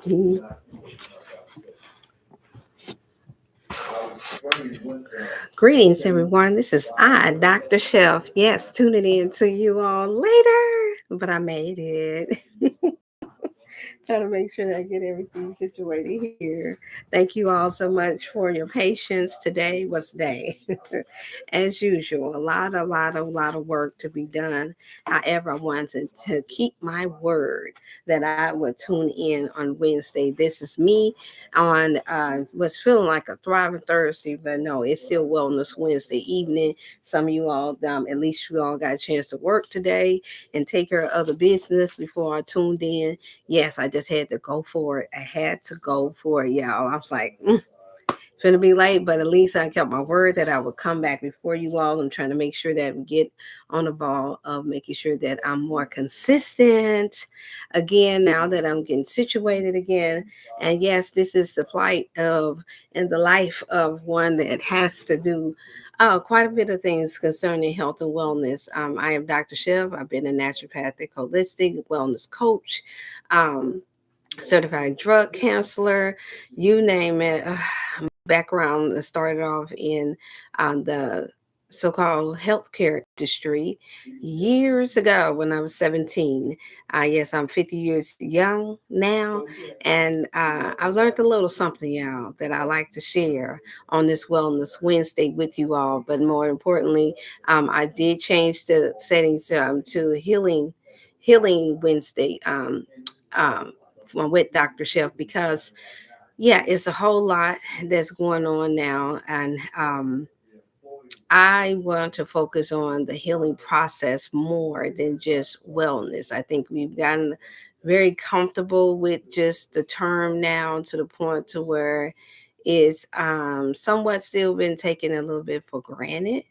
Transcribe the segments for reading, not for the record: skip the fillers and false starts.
Mhm. Greetings, everyone. This is I, Dr. Chef. Yes, tuning in to you all later, but I made it. Trying to make sure that I get everything situated here. Thank you all so much for your patience. Today was day. As usual, a lot of work to be done. However, I wanted to keep my word that I would tune in on Wednesday. This is me on was feeling like a thriving Thursday, but no, it's still Wellness Wednesday evening. Some of you all, at least you all got a chance to work today and take care of other business before I tuned in. Yes, I just had to go for it. I had to go for it, y'all. I was like, finna be late, but at least I kept my word that I would come back before you all. I'm trying to make sure that we get on the ball of making sure that I'm more consistent again now that I'm getting situated again. And yes, this is the plight of and the life of one that has to do quite a bit of things concerning health and wellness. I am Dr. Chef. I've been a naturopathic holistic wellness coach. Um, Certified drug counselor, you name it. Background started off in the so-called healthcare industry years ago when I was 17. Yes, I'm 50 years young now, and I've learned a little something, y'all, that I like to share on this Wellness Wednesday with you all. But more importantly, I did change the settings to Healing Wednesday. Um, with Dr. Chef because yeah, it's a whole lot that's going on now, and I want to focus on the healing process more than just wellness. I think we've gotten very comfortable with just the term now to the point to where it's somewhat still been taken a little bit for granted.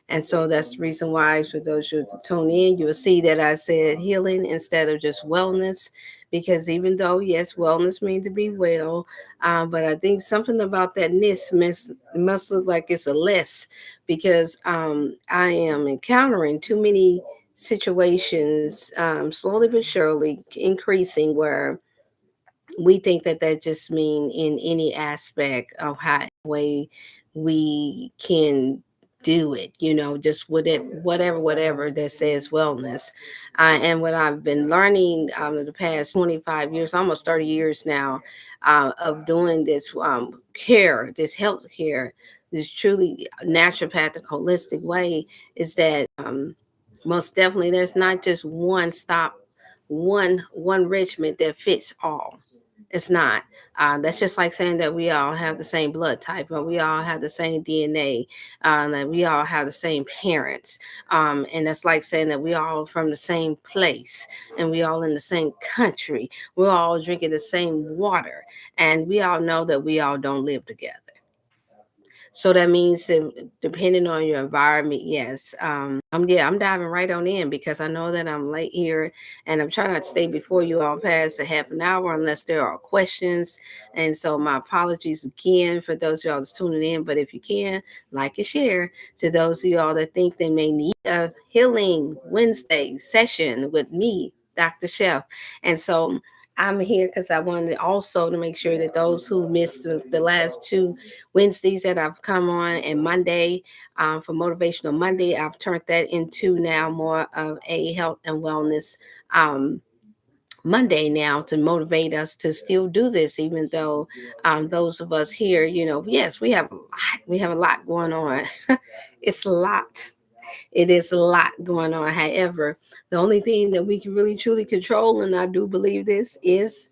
And so that's the reason why, for those who tune in, you will see that I said healing instead of just wellness. Because even though, yes, wellness means to be well, but I think something about that ness must look like it's a less because I am encountering too many situations, slowly but surely increasing, where we think that that just mean in any aspect of how way we can do it, just whatever that says wellness. And what I've been learning the past 25 years, almost 30 years now, of doing this care, this health care, this truly naturopathic holistic way, is that most definitely there's not just one stop, one regimen that fits all. It's not. That's just like saying that we all have the same blood type, or we all have the same DNA, that we all have the same parents. And that's like saying that we all from the same place and we all in the same country. We're all drinking the same water. And we all know that we all don't live together. So that means that depending on your environment, yes. I'm diving right on in because I know that I'm late here and I'm trying not to stay before you all past a half an hour unless there are questions. And so my apologies again for those of y'all that's tuning in. But if you can, like and share to those of y'all that think they may need a healing Wednesday session with me, Dr. Chef. And so I'm here because I wanted also to make sure that those who missed the last two Wednesdays that I've come on and Monday for Motivational Monday, I've turned that into now more of a health and wellness Monday now to motivate us to still do this, even though those of us here, yes, we have a lot going on. It's a lot. It is a lot going on. However, the only thing that we can really truly control, and I do believe this, is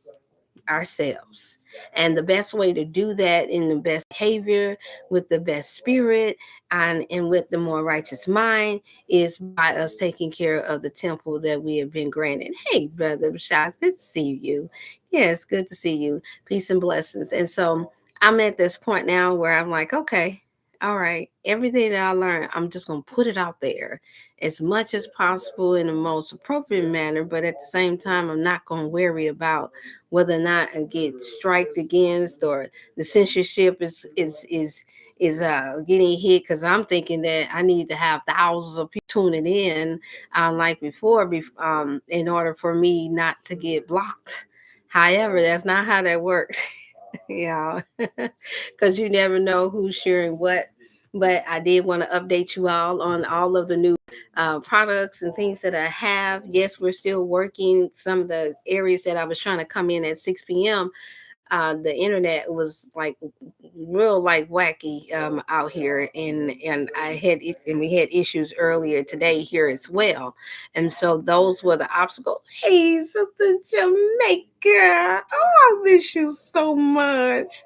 ourselves. And the best way to do that in the best behavior, with the best spirit, and with the more righteous mind is by us taking care of the temple that we have been granted. Hey, Brother Rashad, good to see you. Yes, good to see you. Peace and blessings. And so I'm at this point now where I'm like, okay, all right, everything that I learned, I'm just going to put it out there as much as possible in the most appropriate manner. But at the same time, I'm not going to worry about whether or not I get striked against or the censorship is getting hit because I'm thinking that I need to have thousands of people tuning in like before, in order for me not to get blocked. However, that's not how that works. Yeah, because you never know who's sharing what. But I did want to update you all on all of the new products and things that I have. Yes, we're still working some of the areas that I was trying to come in at 6 p.m. The internet was like real like wacky out here, and and we had issues earlier today here as well, and so those were the obstacles. Hey, Sister Jamaica, oh, I miss you so much.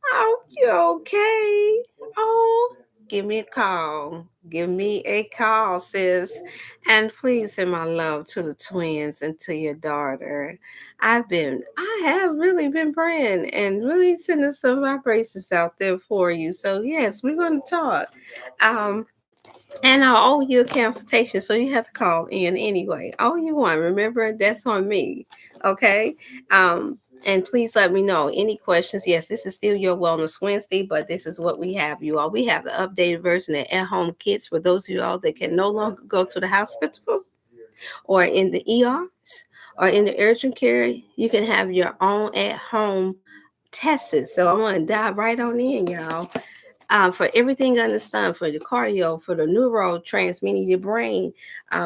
Oh, you okay? Oh, give me a call. Give me a call, sis. And please send my love to the twins and to your daughter. I have really been praying and really sending some vibrations out there for you. So yes, we're going to talk. Um, and I owe you a consultation, so you have to call in anyway. All you want, remember that's on me. Okay. And please let me know any questions. Yes, this is still your Wellness Wednesday, but this is what we have, you all. We have the updated version of at home kits for those of you all that can no longer go to the hospital or in the ERs or in the urgent care. You can have your own at home tests. So I want to dive right on in, y'all. For everything under the sun, for the cardio, for the neurotransmitting your brain,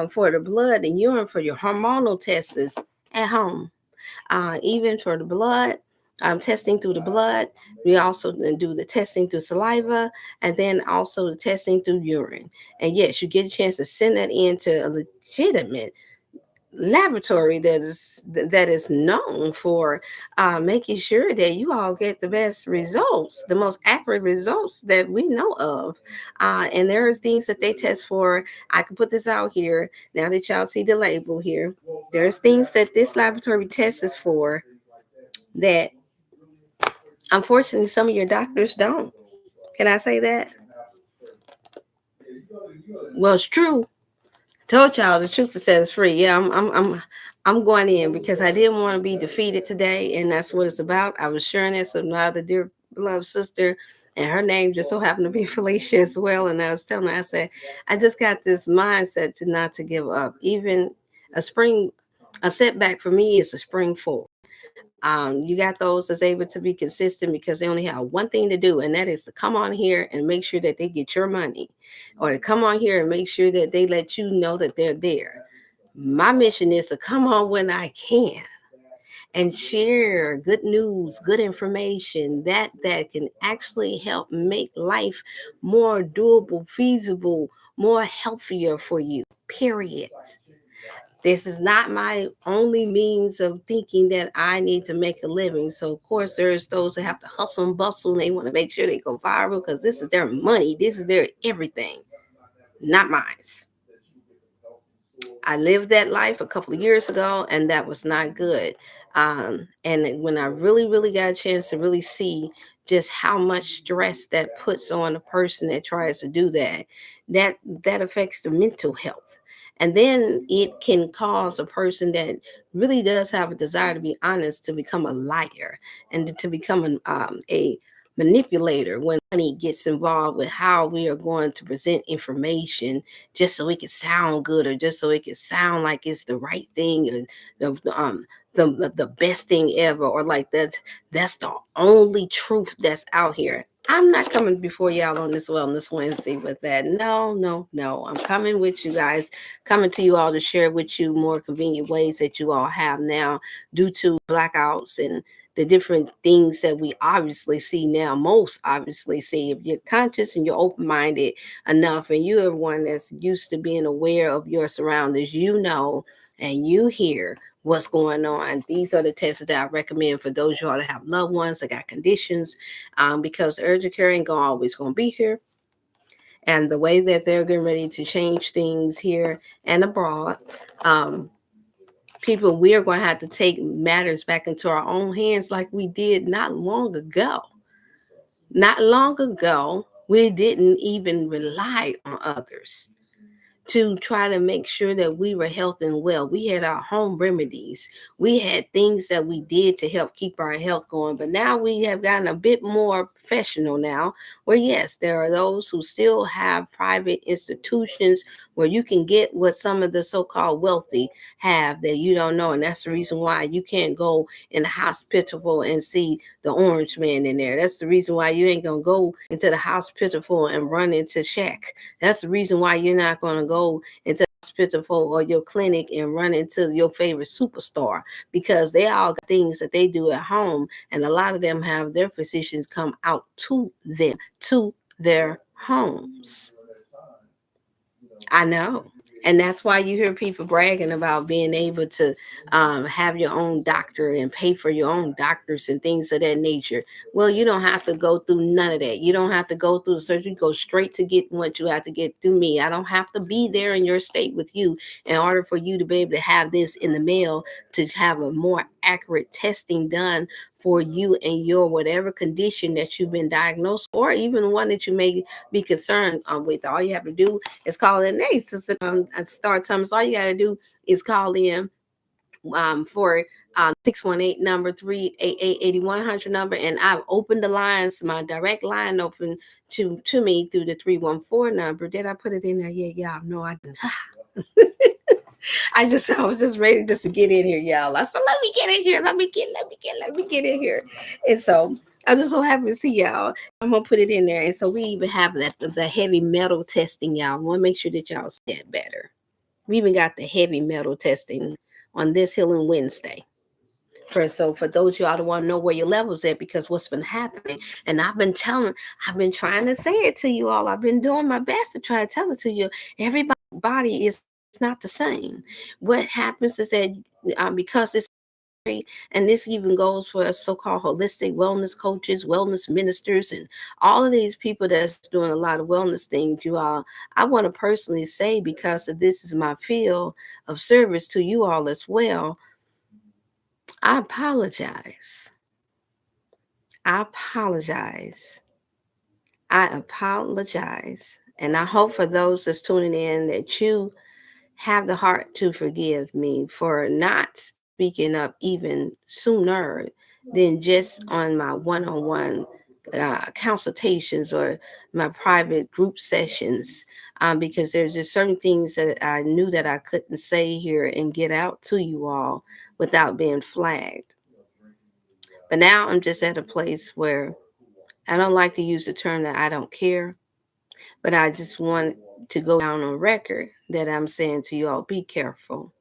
for the blood and urine, for your hormonal tests at home. Even for the blood, testing through the blood. We also do the testing through saliva and then also the testing through urine. And yes, you get a chance to send that into a legitimate laboratory that is known for making sure that you all get the best results, the most accurate results that we know of. And there's things that they test for. I can put this out here now that y'all see the label here. There's things that this laboratory tests for that unfortunately some of your doctors don't. Can I say that? Well, it's true. Told y'all the truth to set us free. Yeah, I'm going in because I didn't want to be defeated today, and that's what it's about. I was sharing this with my other dear beloved sister, and her name just so happened to be Felicia as well. And I was telling her, I said, I just got this mindset to not to give up. Even a setback for me is a spring forward. You got those that's able to be consistent because they only have one thing to do, and that is to come on here and make sure that they get your money, or to come on here and make sure that they let you know that they're there. My mission is to come on when I can and share good news, good information that can actually help make life more doable, feasible, more healthier for you. Period. This is not my only means of thinking that I need to make a living. So, of course, there's those that have to hustle and bustle and they want to make sure they go viral because this is their money. This is their everything, not mine. I lived that life a couple of years ago, and that was not good. And when I really, really got a chance to really see just how much stress that puts on a person that tries to do that, that affects the mental health. And then it can cause a person that really does have a desire to be honest to become a liar and to become a manipulator when money gets involved with how we are going to present information just so it can sound good or just so it can sound like it's the right thing or the best thing ever, or like that's the only truth that's out here. I'm not coming before y'all on this Wellness Wednesday with that. No, no, no. I'm coming with you guys, coming to you all to share with you more convenient ways that you all have now due to blackouts and the different things that we obviously see now, most obviously see. If you're conscious and you're open-minded enough and you're one that's used to being aware of your surroundings, you know, and you hear what's going on. These are the tests that I recommend for those y'all that have loved ones that got conditions, because urgent care ain't always going to be here. And the way that they're getting ready to change things here and abroad, people, we are going to have to take matters back into our own hands like we did not long ago. Not long ago, we didn't even rely on others to try to make sure that we were healthy and well. We had our home remedies. We had things that we did to help keep our health going. But now we have gotten a bit more professional now, where yes, there are those who still have private institutions where you can get what some of the so-called wealthy have that you don't know. And that's the reason why you can't go in the hospital and see the orange man in there. That's the reason why you ain't gonna go into the hospital and run into Shaq. That's the reason why you're not gonna go into the hospital or your clinic and run into your favorite superstar, because they all got things that they do at home, and a lot of them have their physicians come out to them, to their homes. I know. And that's why you hear people bragging about being able to have your own doctor and pay for your own doctors and things of that nature. Well, you don't have to go through none of that. You don't have to go through the surgery. Go straight to get what you have to get through me. I don't have to be there in your state with you in order for you to be able to have this in the mail, to have a more accurate testing done for you and your whatever condition that you've been diagnosed, or even one that you may be concerned with. All you have to do is call in. Start time. So all you got to do is call in for 618 number 388 number, and I've opened the lines, my direct line open to me through the 314 number. Did I put it in there? Yeah, no, I didn't. I was just ready just to get in here, y'all. I said, let me get in here. Let me get in here. And so I'm just so happy to see y'all. I'm gonna put it in there. And so we even have that the heavy metal testing, y'all. I want to make sure that y'all see it better. We even got the heavy metal testing on this Healing Wednesday. For those of y'all that want to know where your levels at, because what's been happening, and I've been trying to say it to you all. I've been doing my best to try to tell it to you. Everybody's body is not the same. What happens is that because it's, and this even goes for so-called holistic wellness coaches, wellness ministers, and all of these people that's doing a lot of wellness things, you all, I want to personally say, because of this is my field of service to you all as well, I apologize. I apologize. I apologize. And I hope for those that's tuning in that you have the heart to forgive me for not speaking up even sooner than just on my one-on-one consultations or my private group sessions, because there's just certain things that I knew that I couldn't say here and get out to you all without being flagged. But now I'm just at a place where I don't like to use the term that I don't care, but I just want to go down on record that I'm saying to you all, be careful.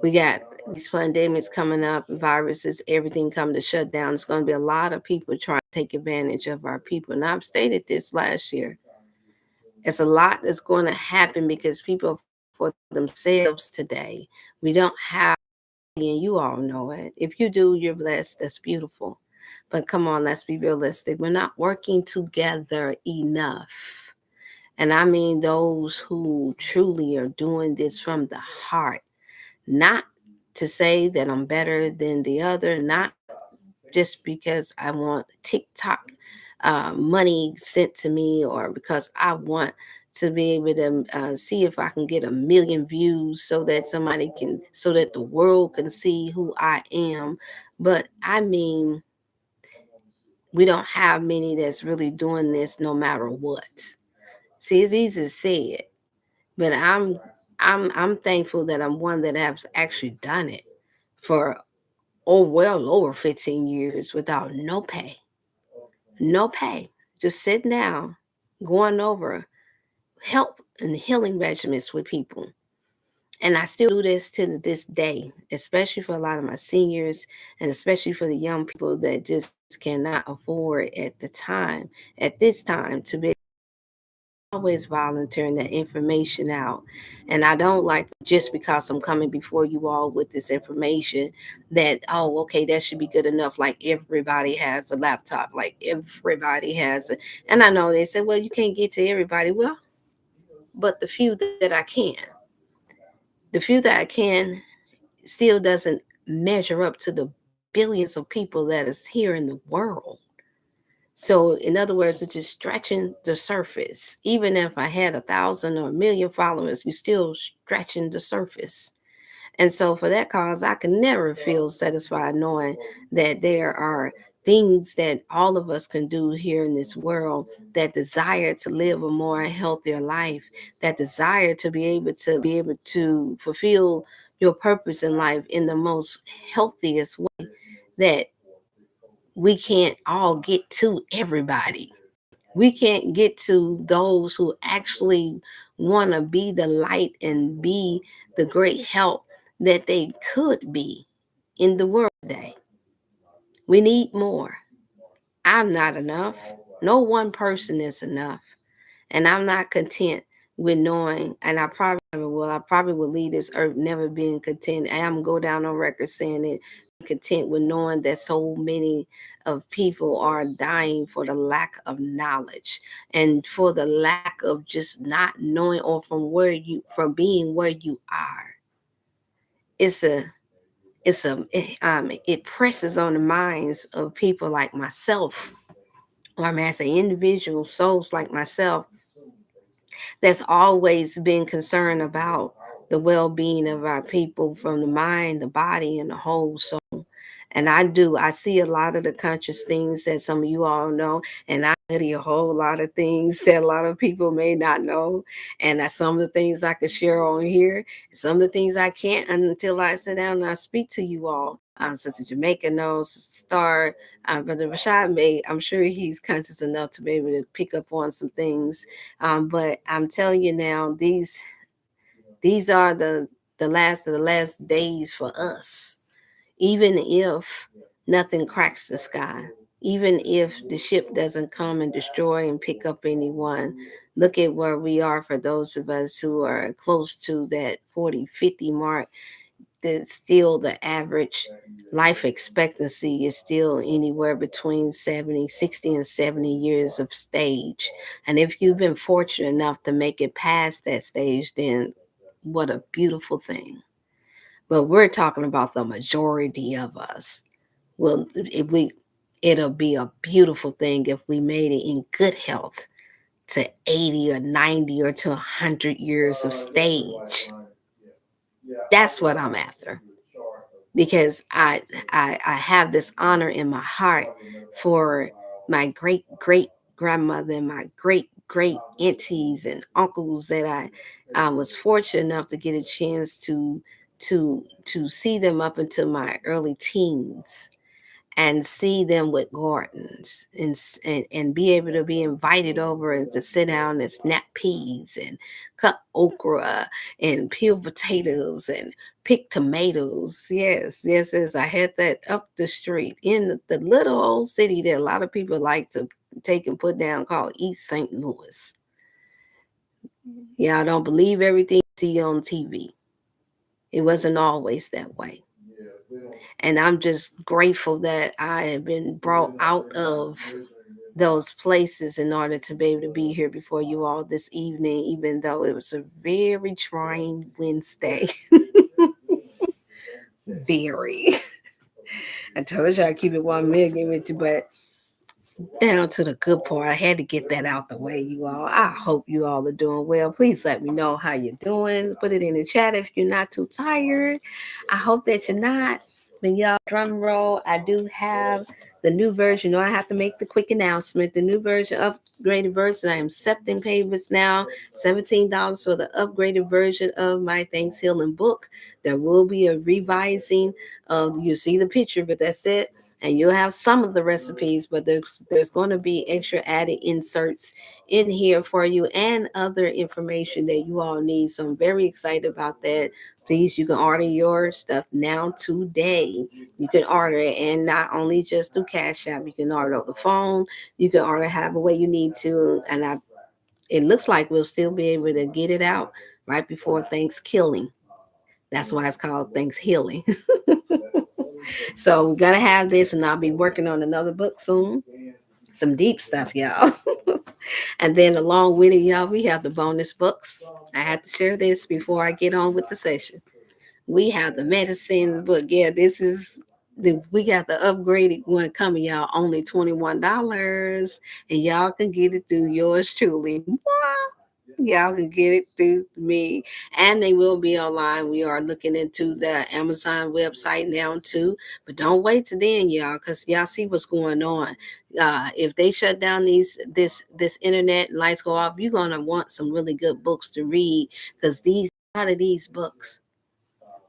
We got these pandemics coming up, viruses, everything coming to shut down. It's going to be a lot of people trying to take advantage of our people. And I've stated this last year. It's a lot that's going to happen because people are for themselves today. We don't have, and you all know it. If you do, you're blessed. That's beautiful. But come on, let's be realistic. We're not working together enough. And I mean those who truly are doing this from the heart, not to say that I'm better than the other, not just because I want TikTok money sent to me, or because I want to be able to see if I can get 1 million views so that somebody can, so that the world can see who I am. But I mean, we don't have many that's really doing this no matter what. See, it's easy to say it, but I'm thankful that I'm one that has actually done it for well over 15 years without no pay. No pay. Just sitting down, going over health and healing regimens with people. And I still do this to this day, especially for a lot of my seniors, and especially for the young people that just cannot afford at this time, to be always volunteering that information out. And I don't like, just because I'm coming before you all with this information, that, oh, okay, that should be good enough. Like everybody has a laptop, like everybody has it. And I know they say, well, you can't get to everybody. Well, but the few that I can, the few that I can still doesn't measure up to the billions of people that is here in the world. So, in other words, it's just stretching the surface. Even if I had 1,000 or 1 million followers, you're still stretching the surface. And so, for that cause, I can never feel satisfied knowing that there are things that all of us can do here in this world, that desire to live a more healthier life, that desire to be able to fulfill your purpose in life in the most healthiest way, that we can't all get to everybody. We can't get to those who actually want to be the light and be the great help that they could be in the world today. We need more. I'm not enough. No one person is enough. And I'm not content with knowing, and I probably will leave this earth never being content. I am go down on record saying it, content with knowing that so many of people are dying for the lack of knowledge and for the lack of just not knowing, or from being where you are. It's a it presses on the minds of people like myself, or I'm as an individual souls like myself, that's always been concerned about the well-being of our people, from the mind, the body, and the whole soul. And I see a lot of the conscious things that some of you all know, and I study a whole lot of things that a lot of people may not know. And that's some of the things I could share on here, and some of the things I can't until I sit down and I speak to you all. Sister Jamaica knows, Star, Brother Rashad may, I'm sure he's conscious enough to be able to pick up on some things. But I'm telling you now, these are the last of the last days for us. Even if nothing cracks the sky, even if the ship doesn't come and destroy and pick up anyone, look at where we are for those of us who are close to that 40, 50 mark. That still the average life expectancy is still anywhere between 70, 60, and 70 years of stage. And if you've been fortunate enough to make it past that stage, then what a beautiful thing. But we're talking about the majority of us. Well, if we it'll be a beautiful thing if we made it in good health to 80 or 90 or to 100 years of stage. That's what I'm after, because I have this honor in my heart for my great great grandmother and my great great aunties and uncles that I was fortunate enough to get a chance to see them up until my early teens, and see them with gardens, and be able to be invited over and to sit down and snap peas and cut okra and peel potatoes and pick tomatoes. Yes, yes, yes. I had that up the street in the little old city that a lot of people like to take and put down, called East St. Louis. Yeah, I don't believe everything you see on TV. It wasn't always that way. And I'm just grateful that I have been brought out of those places in order to be able to be here before you all this evening, even though it was a very trying Wednesday. Very. I told you I keep it 1 million with you, but down to the good part. I had to get that out the way, you all. I hope you all are doing well. Please let me know how you're doing. Put it in the chat if you're not too tired. I hope that you're not. But y'all, drum roll. I do have the new version. I have to make the quick announcement. The new version, upgraded version. I am accepting payments now. $17 for the upgraded version of my Thanksgiving book. There will be a revising of, you see the picture, but that's it, and you'll have some of the recipes, but there's going to be extra added inserts in here for you, and other information that you all need. So I'm very excited about that. Please, you can order your stuff now today. You can order it, and not only just through Cash App, you can order over the phone. You can order however way you need to, and it looks like we'll still be able to get it out right before Thanksgiving. That's why it's called Thanksgiving. So we're gonna have this, and I'll be working on another book soon. Some deep stuff, y'all. And then along with it, y'all, we have the bonus books. I have to share this before I get on with the session. We have the medicines book. Yeah, this is we got the upgraded one coming, y'all. Only $21, and y'all can get it through yours truly. What? Y'all can get it through me. And they will be online. We are looking into the Amazon website now too. But don't wait till then, y'all, because y'all see what's going on. If they shut down this internet and lights go off, you're gonna want some really good books to read, because these a lot of these books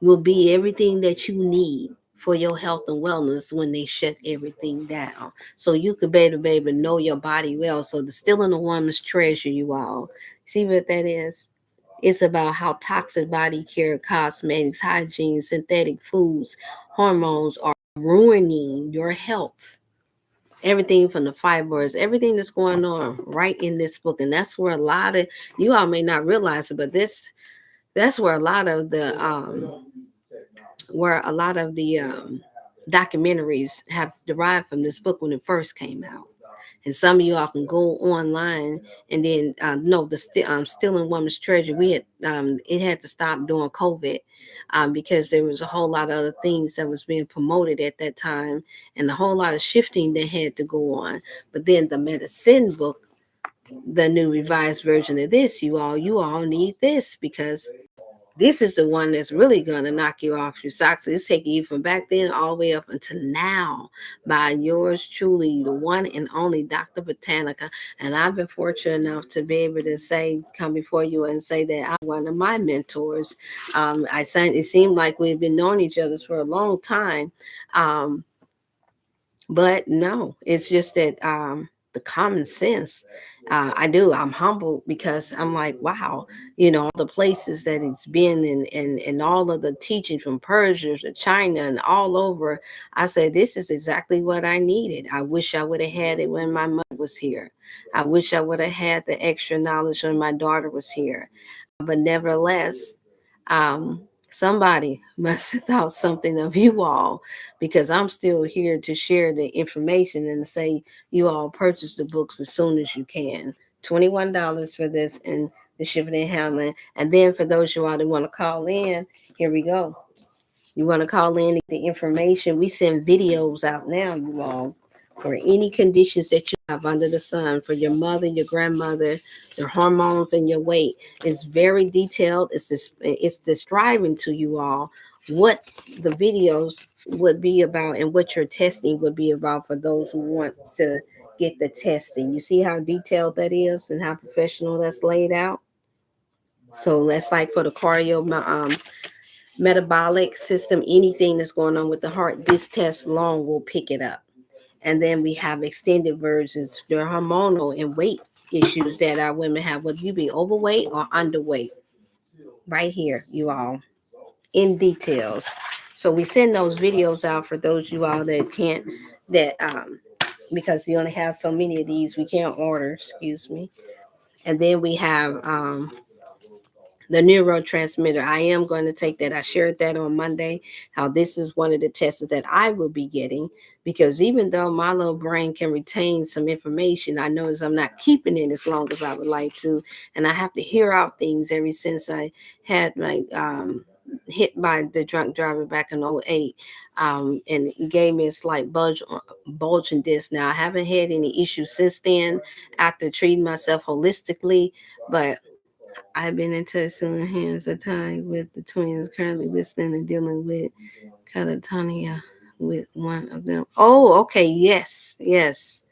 will be everything that you need for your health and wellness when they shut everything down. So you could baby know your body well. So the still in the woman's treasure, you all. See what that is? It's about how toxic body care, cosmetics, hygiene, synthetic foods, hormones are ruining your health. Everything from the fibers, everything that's going on right in this book. And that's where a lot of you all may not realize it, but that's where a lot of the documentaries have derived from this book when it first came out. And some of you all can go online and then no, the Still in Woman's Treasure. We had it had to stop during COVID because there was a whole lot of other things that was being promoted at that time, and a whole lot of shifting that had to go on. But then the medicine book, the new revised version of this, you all need this, because this is the one that's really going to knock you off your socks. It's taking you from back then all the way up until now by yours truly, the one and only Dr. Botanica. And I've been fortunate enough to be able to say, come before you and say that I'm one of my mentors. It seemed like we've been knowing each other for a long time. Um, but no, it's just that the common sense. I'm humbled because I'm like, wow, all the places that it's been, and all of the teaching from Persia to China and all over. I said, this is exactly what I needed. I wish I would have had it when my mother was here. I wish I would have had the extra knowledge when my daughter was here. But nevertheless, somebody must have thought something of you all, because I'm still here to share the information and say you all purchase the books as soon as you can. $21 for this and the shipping and handling. And then for those you all that want to call in, here we go. You want to call in the information. We send videos out now, you all, for any conditions that you have under the sun, for your mother, your grandmother, your hormones, and your weight. It's very detailed. It's describing to you all what the videos would be about and what your testing would be about for those who want to get the testing. You see how detailed that is and how professional that's laid out? So that's like for the metabolic system, anything that's going on with the heart, this test alone will pick it up. And then we have extended versions, the hormonal and weight issues that our women have, whether you be overweight or underweight, right here, you all, in details. So we send those videos out for those you all that can't, that because we only have so many of these, we can't order, excuse me. And then we have the neurotransmitter. I am going to take that. I shared that on Monday, how this is one of the tests that I will be getting, because even though my little brain can retain some information, I notice I'm not keeping it as long as I would like to. And I have to hear out things ever since I had my hit by the drunk driver back in '08, and it gave me a slight bulging disc. Now I haven't had any issues since then after treating myself holistically, but I've been in touch on hands of time with the twins currently listening and dealing with catatonia with one of them. Oh, okay. Yes. Yes.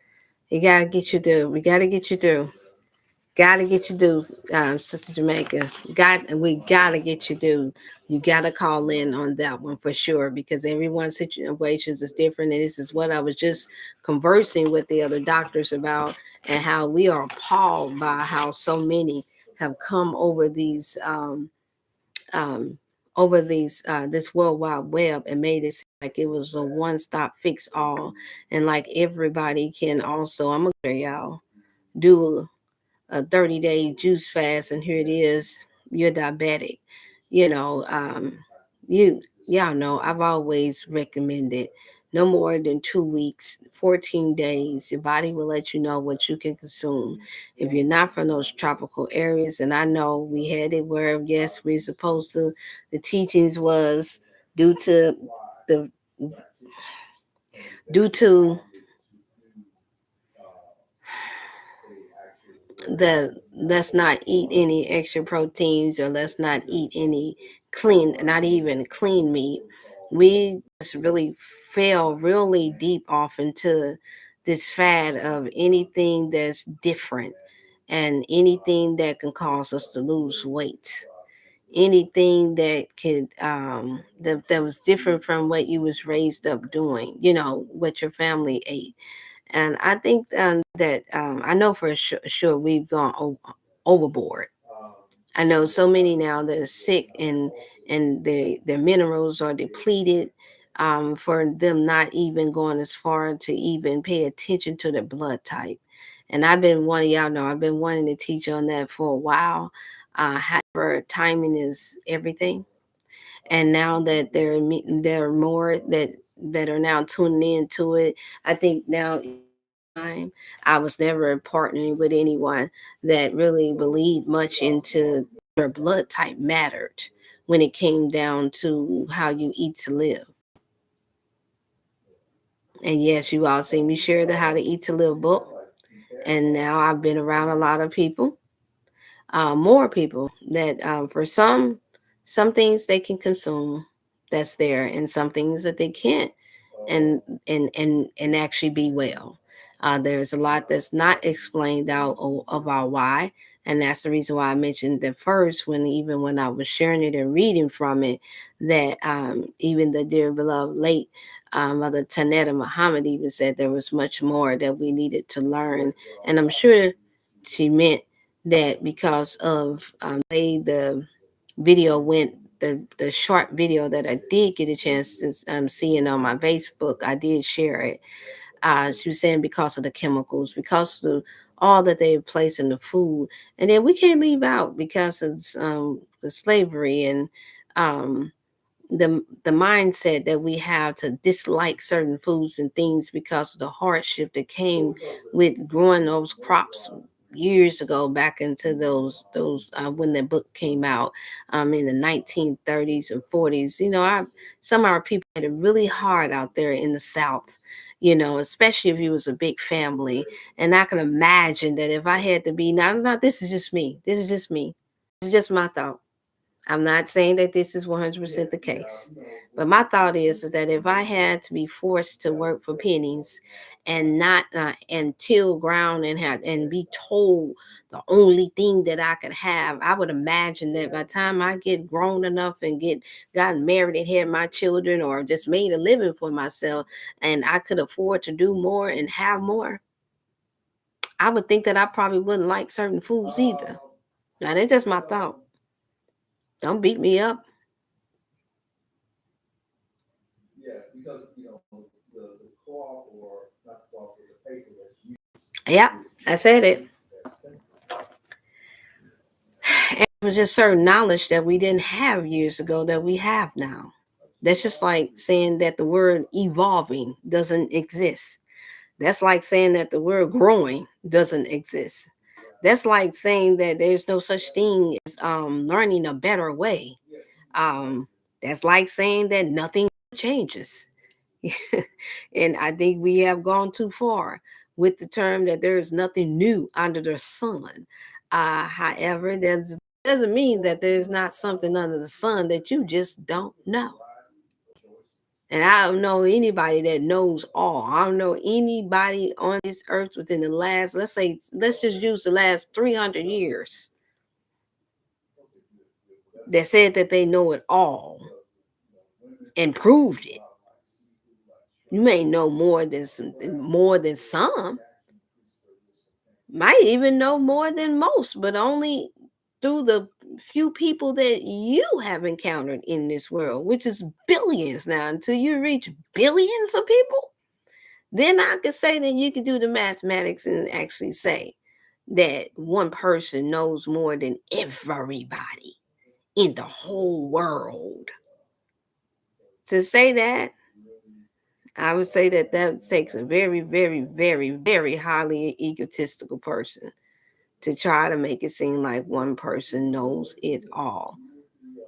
You got to get you through. We got to get you through. Got to get you through, Sister Jamaica. We got to get you through. You got to call in on that one for sure, because everyone's situations is different. And this is what I was just conversing with the other doctors about, and how we are appalled by how so many have come um, over these this World Wide Web and made it seem like it was a one-stop fix all, and like everybody can also. I'm gonna show y'all do a 30-day juice fast, and here it is, you're diabetic. You know, you y'all know I've always recommended no more than 2 weeks, 14 days. Your body will let you know what you can consume. If you're not from those tropical areas, and I know we had it where, yes, we're supposed to, the teachings was due to the due to the let's not eat any extra proteins, or let's not eat any clean, not even clean meat. We just really fell really deep off into this fad of anything that's different, and anything that can cause us to lose weight, anything that could that was different from what you was raised up doing, what your family ate. And I think that I know for sure we've gone overboard. I know so many now that are sick, and their minerals are depleted, for them not even going as far to even pay attention to their blood type. And I've been wanting, y'all know, I've been wanting to teach on that for a while. However, timing is everything. And now that there are more that are now tuning into it, I think now time. I was never partnering with anyone that really believed much into your blood type mattered when it came down to how you eat to live. And yes, you all see me share the How to Eat to Live book. And now I've been around a lot of people, more people that for some things they can consume, that's there, and some things that they can't, and and actually be well. There's a lot that's not explained out of our why, and that's the reason why I mentioned that first, when even when I was sharing it and reading from it, that even the dear beloved late Mother Tanetta Muhammad even said there was much more that we needed to learn, and I'm sure she meant that because of the way the video went, the short video that I did get a chance to see it on my Facebook, I did share it. She was saying because of the chemicals, because of all that they place in the food, and then we can't leave out because of the slavery, and um, the mindset that we have to dislike certain foods and things because of the hardship that came with growing those crops years ago, back into those when the book came out in the 1930s and 40s. Some of our people had it really hard out there in the South, especially if you was a big family. And I can imagine that if I had to be, now this is just me, this is just my thought. I'm not saying that this is 100% the case. But my thought is that if I had to be forced to work for pennies and not and till ground and have and be told the only thing that I could have, I would imagine that by the time I get grown enough and get gotten married and had my children, or just made a living for myself, and I could afford to do more and have more, I would think that I probably wouldn't like certain foods either. Now that's just my thought. Don't beat me up. Yep, I said it. And it was just certain knowledge that we didn't have years ago that we have now. That's just like saying that the word evolving doesn't exist. That's like saying that the word growing doesn't exist. That's like saying that there's no such thing as learning a better way. Um, that's like saying that nothing changes. And I think we have gone too far with the term that there is nothing new under the sun. However, that doesn't mean that there's not something under the sun that you just don't know. And I don't know anybody that knows all. I don't know anybody on this earth within the last, let's just use the last 300 years, that said that they know it all and proved it. You may know more than some, might even know more than most, but only through the few people that you have encountered in this world, which is billions now. Until you reach billions of people, then I could say that you could do the mathematics and actually say that one person knows more than everybody in the whole world. To say that, I would say that that takes a very, very, very, very highly egotistical person to try to make it seem like one person knows it all.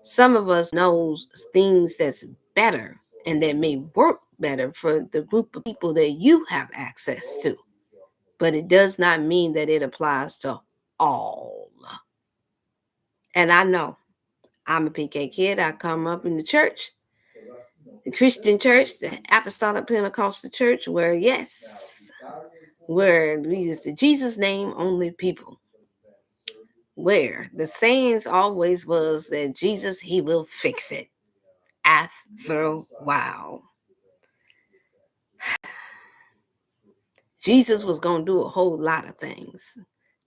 Some of us knows things that's better and that may work better for the group of people that you have access to. But it does not mean that it applies to all. And I know I'm a PK kid. I come up in the church, the Christian church, the Apostolic Pentecostal church, where, yes, where we use the Jesus name only people, where the sayings always was that Jesus, he will fix it after a while. Jesus was going to do a whole lot of things,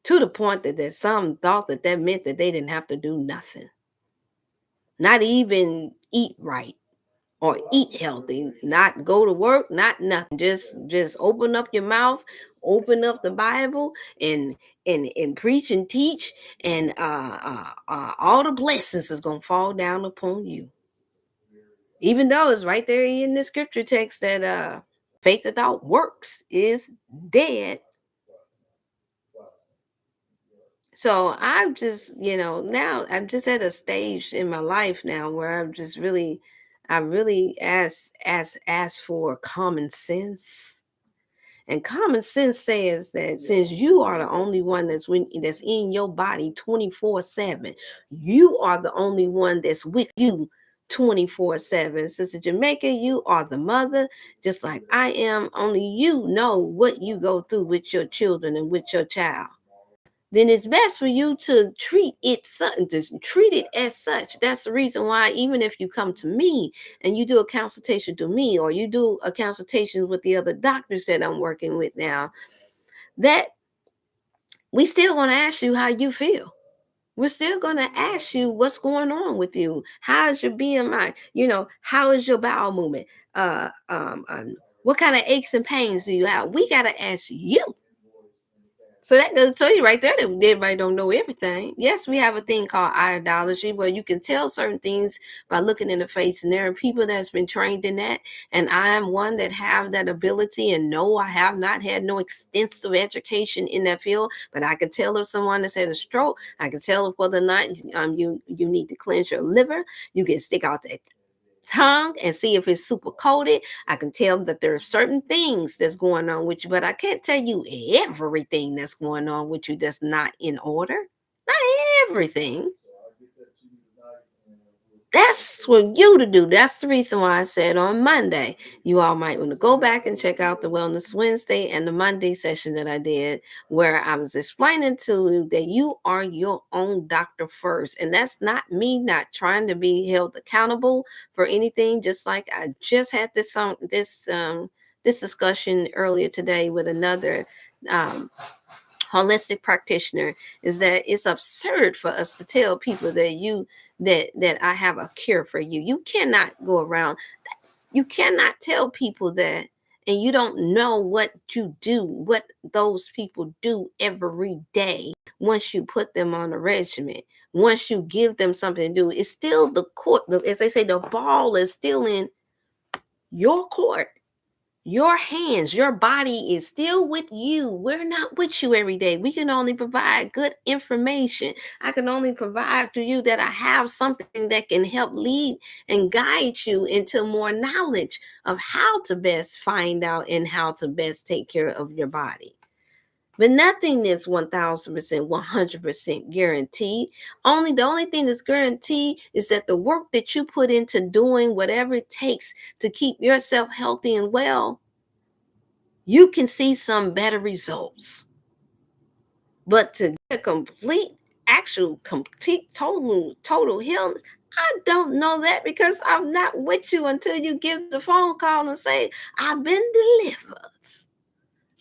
to the point that some thought that meant that they didn't have to do nothing, not even eat right or eat healthy, not go to work, not nothing. Just open up your mouth, open up the Bible, and preach and teach, and all the blessings is gonna fall down upon you. Even though it's right there in the scripture text that faith without works is dead. So I'm just, now I'm just at a stage in my life now where I really ask for common sense. And common sense says that since you are the only one that's in your body 24/7, you are the only one that's with you 24/7. Sister Jamaica, you are the mother, just like I am. Only you know what you go through with your children and with your child. Then it's best for you to treat it as such. That's the reason why, even if you come to me and you do a consultation to me, or you do a consultation with the other doctors that I'm working with now, that we still going to ask you how you feel. We're still going to ask you what's going on with you. How is your BMI? How is your bowel movement? What kind of aches and pains do you have? We got to ask you. So that goes to tell you right there that everybody don't know everything. Yes, we have a thing called iridology where you can tell certain things by looking in the face, and there are people that's been trained in that. And I am one that have that ability. And no, I have not had no extensive education in that field, but I can tell if someone has had a stroke. I can tell if whether or not you need to cleanse your liver. You can stick out that tongue and see if it's super coated. I can tell that there are certain things that's going on with you, but I can't tell you everything that's going on with you that's not in order. Not everything. That's for you to do. That's the reason why I said on Monday, you all might want to go back and check out the Wellness Wednesday and the Monday session that I did, where I was explaining to you that you are your own doctor first. And that's not me not trying to be held accountable for anything. Just like I just had this discussion earlier today with another holistic practitioner, is that it's absurd for us to tell people that I have a cure for you. You cannot go around, you cannot tell people that, and you don't know what what those people do every day. Once you put them on a regimen, once you give them something to do, it's still the court, as they say, the ball is still in your court. Your hands, your body is still with you. We're not with you every day. We can only provide good information. I can only provide to you that I have something that can help lead and guide you into more knowledge of how to best find out and how to best take care of your body. But nothing is 1000%, 100% guaranteed. The only thing that's guaranteed is that the work that you put into doing whatever it takes to keep yourself healthy and well, you can see some better results. But to get a complete, total healing, I don't know that, because I'm not with you until you give the phone call and say, I've been delivered.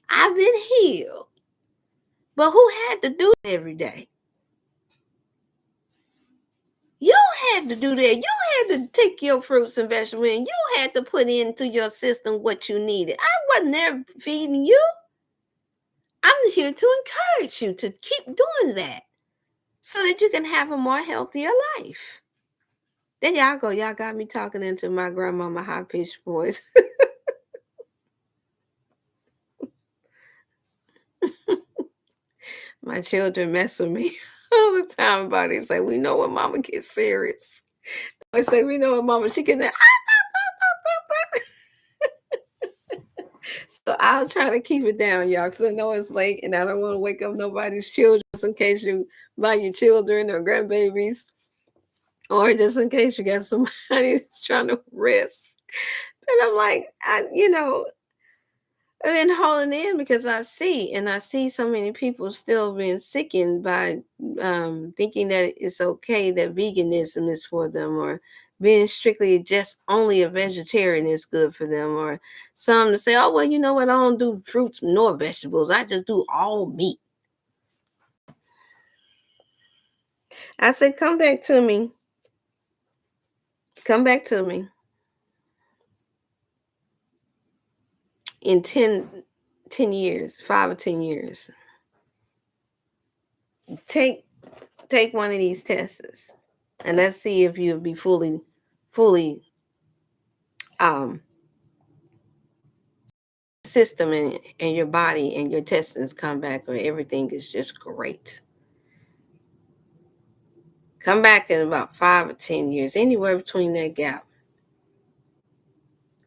I've been healed. But who had to do it every day? You had to do that. You had to take your fruits and vegetables, and you had to put into your system what you needed. I wasn't there feeding you. I'm here to encourage you to keep doing that so that you can have a more healthier life. There y'all go. Y'all got me talking into my grandmama high-pitched voice. My children mess with me all the time about it. Say, we know when mama gets serious. I say, we know when mama, she gets there. So I'll try to keep it down, y'all, because I know it's late and I don't want to wake up nobody's children just in case you by your children or grandbabies, or just in case you got somebody that's trying to rest. And I'm like, I've been holding in because I see so many people still being sickened by thinking that it's okay that veganism is for them, or being strictly just only a vegetarian is good for them, or some to say, oh well, you know what, I don't do fruits nor vegetables, I just do all meat. I said, come back to me in 10 years, 5 or 10 years. Take one of these tests and let's see if you'll be fully um system and your body and your intestines come back or everything is just great. Come back in about 5 or 10 years, anywhere between that gap.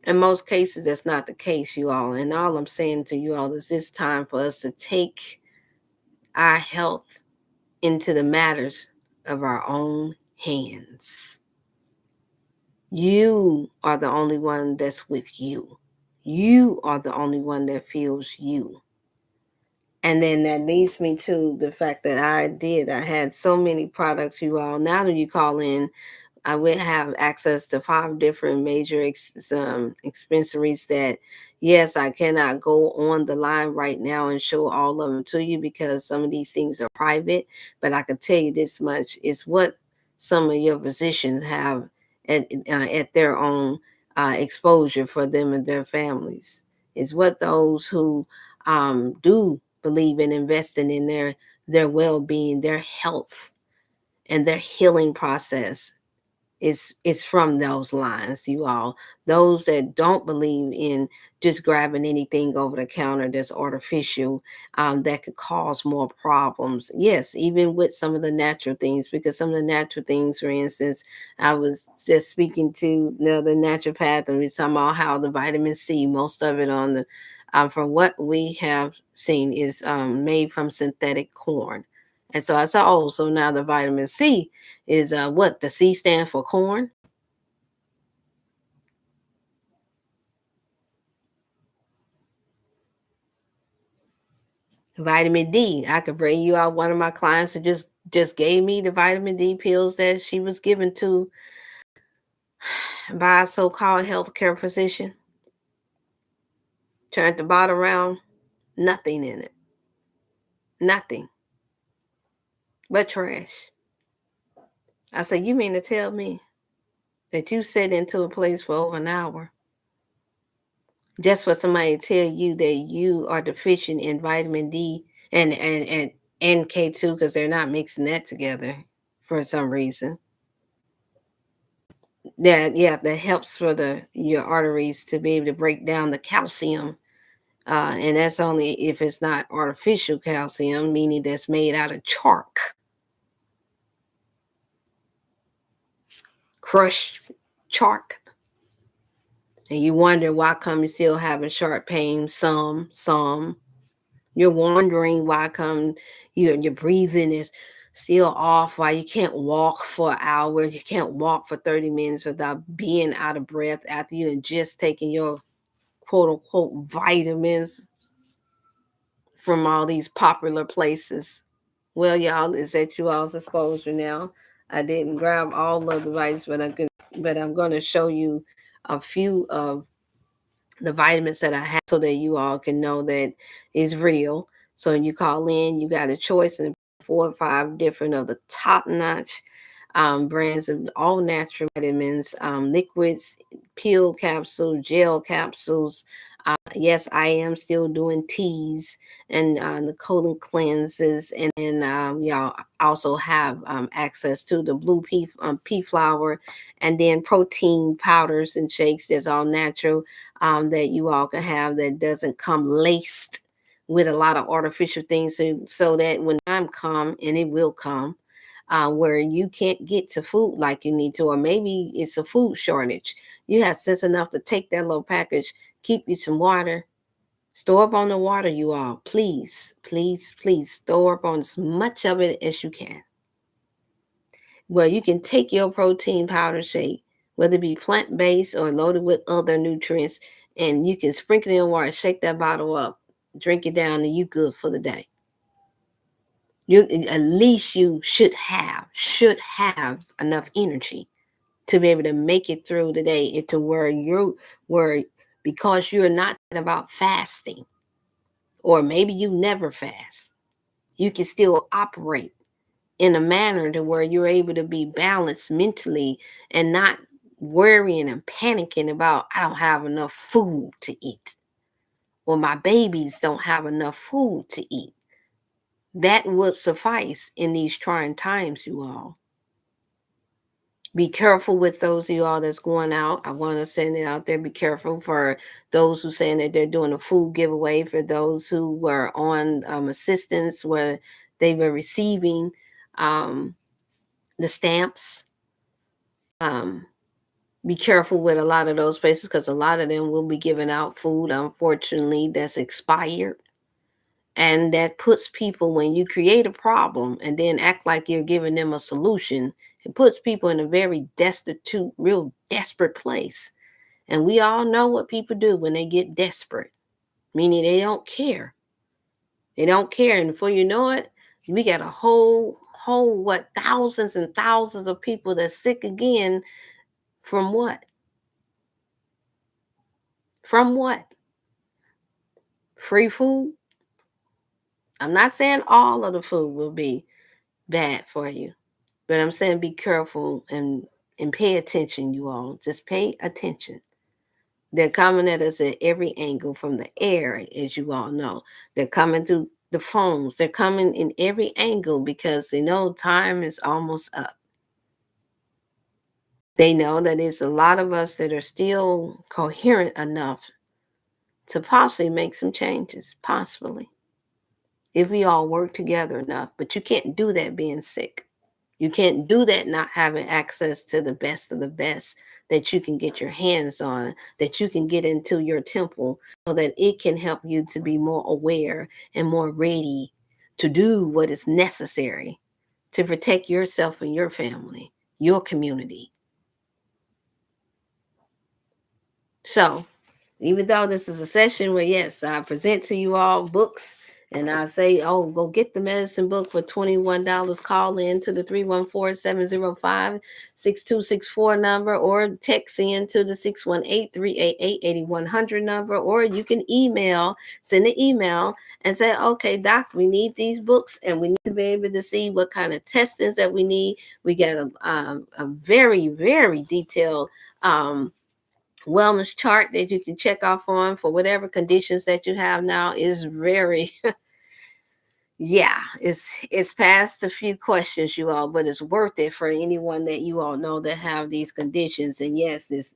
In most cases, that's not the case, you all. And all I'm saying to you all is it's time for us to take our health into the matters of our own hands. You are the only one that's with you. You are the only one that feels you. And then that leads me to the fact that I had so many products, you all. Now that you call in, I would have access to 5 different major dispensaries that, yes, I cannot go on the line right now and show all of them to you because some of these things are private. But I can tell you this much is what some of your physicians have at their own exposure for them and their families. Is what those who do believe in investing in their well-being, their health, and their healing process is from those lines, you all. Those that don't believe in just grabbing anything over the counter that's artificial, that could cause more problems. Yes, even with some of the natural things, because some of the natural things, for instance, I was just speaking to the naturopath, and we talking about how the vitamin C, most of it on the from what we have seen, is made from synthetic corn. And so I said, oh, so now the vitamin C is what the C stand for corn. Vitamin D. I could bring you out one of my clients who just gave me the vitamin D pills that she was given to by a so-called healthcare physician. Turned the bottle around, nothing in it. Nothing but trash. I said, you mean to tell me that you sit into a place for over an hour just for somebody to tell you that you are deficient in vitamin D and K2, because they're not mixing that together for some reason. That helps for your arteries to be able to break down the calcium. And that's only if it's not artificial calcium, meaning that's made out of crushed chalk. And you wonder why come you still having sharp pain, some. You're wondering why come your breathing is still off, why you can't walk for an hour, you can't walk for 30 minutes without being out of breath after you just taking your quote unquote vitamins from all these popular places. Well, y'all, it's at you all's exposure now. I didn't grab all of the vitamins, but I'm gonna show you a few of the vitamins that I have so that you all can know that it's real. So when you call in, you got a choice in 4 or 5 different of the top notch brands of all natural vitamins, liquids, pill capsules, gel capsules. Yes, I am still doing teas and the colon cleanses, and then y'all also have access to the blue pea flour, and then protein powders and shakes. That's all natural, that you all can have, that doesn't come laced with a lot of artificial things, so that when time come, and it will come, where you can't get to food like you need to, or maybe it's a food shortage. You have sense enough to take that little package, keep you some water, Store up on the water, you all. Please, please, please store up on as much of it as you can. Well, you can take your protein powder shake, whether it be plant based or loaded with other nutrients, and you can sprinkle it in water, shake that bottle up, drink it down, and you good for the day. You at least you should have enough energy to be able to make it through the day, if to where because you're not about fasting, or maybe you never fast, you can still operate in a manner to where you're able to be balanced mentally and not worrying and panicking about, I don't have enough food to eat, or my babies don't have enough food to eat. That would suffice in these trying times, you all. Be careful with those of you all that's going out. I want to send it out there. Be careful for those who saying that they're doing a food giveaway, for those who were on assistance where they were receiving um, the stamps. Um, be careful with a lot of those places, because a lot of them will be giving out food, unfortunately, that's expired. And that puts people, when you create a problem and then act like you're giving them a solution, it puts people in a very destitute, real desperate place. And we all know what people do when they get desperate, meaning they don't care. They don't care. And before you know it, we got a whole, what, thousands and thousands of people that's sick again. From what? From what? Free food? I'm not saying all of the food will be bad for you, but I'm saying be careful and pay attention, you all. Just pay attention. They're coming at us at every angle, from the air, as you all know. They're coming through the phones. They're coming in every angle because they know time is almost up. They know that there's a lot of us that are still coherent enough to possibly make some changes, possibly, if we all work together enough. But you can't do that being sick. You can't do that not having access to the best of the best that you can get your hands on, that you can get into your temple, so that it can help you to be more aware and more ready to do what is necessary to protect yourself and your family, your community. So, even though this is a session where, yes, I present to you all books and I say, oh, go get the medicine book for $21, call in to the 314-705-6264 number, or text in to the 618-388-8100 number, or you can send an email and say, okay, doc, we need these books and we need to be able to see what kind of testings that we need. We got a very, very detailed wellness chart that you can check off on for whatever conditions that you have now. Is very yeah, it's past a few questions, you all, but it's worth it for anyone that you all know that have these conditions. And yes, it's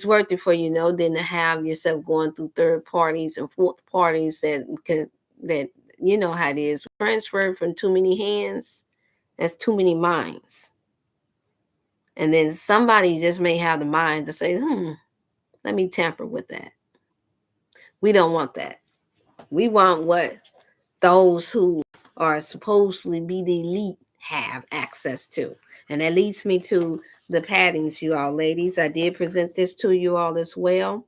worth it for, than to have yourself going through third parties and fourth parties that you know how it is, transferred from too many hands. That's too many minds. And then somebody just may have the mind to say, let me tamper with that. We don't want that. We want what those who are supposedly be the elite have access to. And that leads me to the paddings, you all ladies. I did present this to you all as well.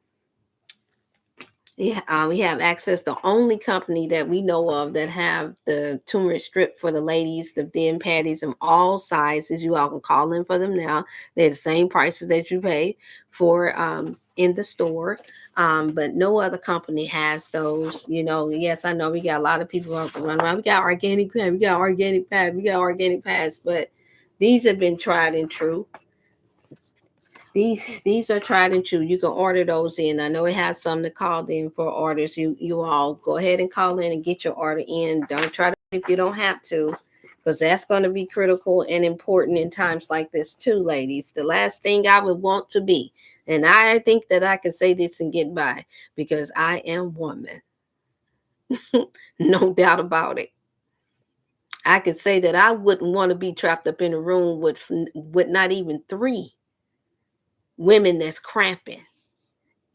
Yeah, we have access. The only company that we know of that have the turmeric strip for the ladies, the thin patties of all sizes. You all can call in for them now. They're the same prices that you pay for in the store. But no other company has those. Yes, I know we got a lot of people running around. We got organic pads, we got organic pads, but these have been tried and true. These are tried and true. You can order those in. I know it has some that called in for orders. You all go ahead and call in and get your order in. Don't try to if you don't have to, because that's going to be critical and important in times like this too, ladies. The last thing I would want to be, and I think that I can say this and get by, because I am woman. No doubt about it. I could say that I wouldn't want to be trapped up in a room with not even 3 women that's cramping.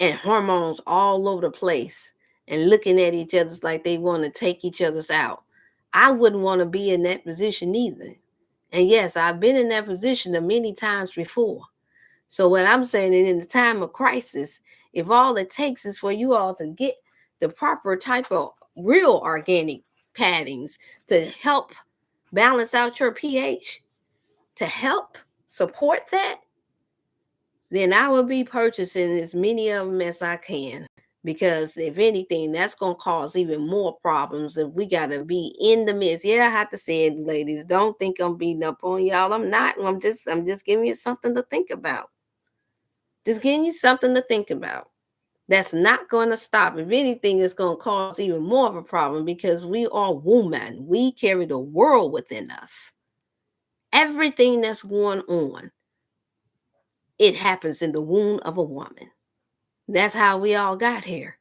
and hormones all over the place and looking at each other like they want to take each other's out. I wouldn't want to be in that position either. And yes, I've been in that position many times before. So what I'm saying is, in the time of crisis, if all it takes is for you all to get the proper type of real organic paddings to help balance out your pH, to help support that, then I will be purchasing as many of them as I can. Because if anything, that's going to cause even more problems if we got to be in the midst. Yeah, I have to say it, ladies. Don't think I'm beating up on y'all. I'm not. I'm just giving you something to think about. Just giving you something to think about. That's not going to stop. If anything, it's going to cause even more of a problem because we are woman. We carry the world within us. Everything that's going on, it happens in the womb of a woman. That's how we all got here.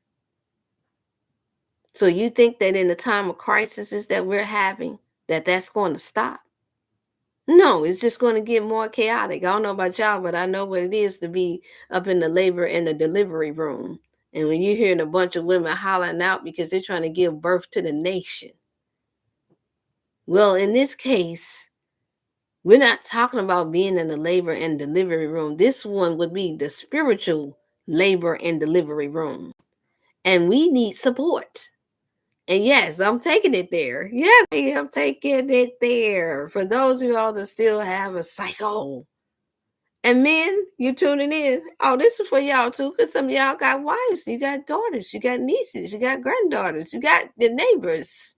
So you think that in the time of crises that we're having, that's going to stop? No, it's just going to get more chaotic. I don't know about y'all, but I know what it is to be up in the labor and the delivery room. And when you're hearing a bunch of women hollering out because they're trying to give birth to the nation. Well, in this case, we're not talking about being in the labor and delivery room. This one would be the spiritual labor and delivery room. And we need support. And yes, I'm taking it there. Yes, I'm taking it there. For those of y'all that still have a cycle. And men, you tuning in. Oh, this is for y'all too, because some of y'all got wives, you got daughters, you got nieces, you got granddaughters, you got the neighbors.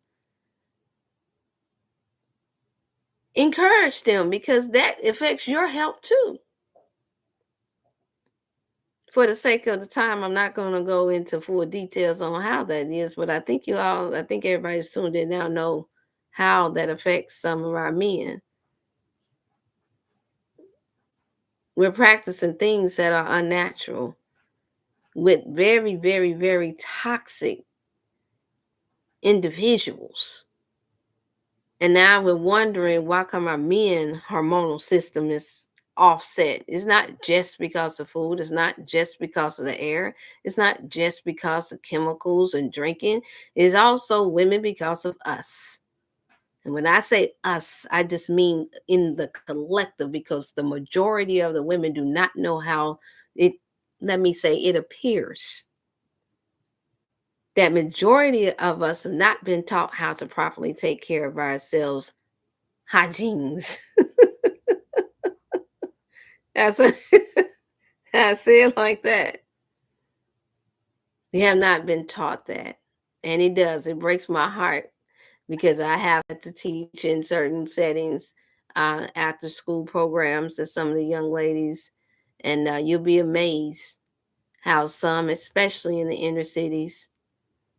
Encourage them because that affects your health too. For the sake of the time, I'm not going to go into full details on how that is, but I think everybody's tuned in now know how that affects some of our men. We're practicing things that are unnatural with very, very, very toxic individuals. And now we're wondering why come our men hormonal system is offset. It's not just because of food. It's not just because of the air. It's not just because of chemicals and drinking. It's also women because of us. And when I say us, I just mean in the collective because the majority of the women do not know how it, let me say, it appears that majority of us have not been taught how to properly take care of ourselves. Hygienes. That's a, I say it like that. We have not been taught that. And it does. It breaks my heart because I have to teach in certain settings, after school programs to some of the young ladies. And you'll be amazed how some, especially in the inner cities,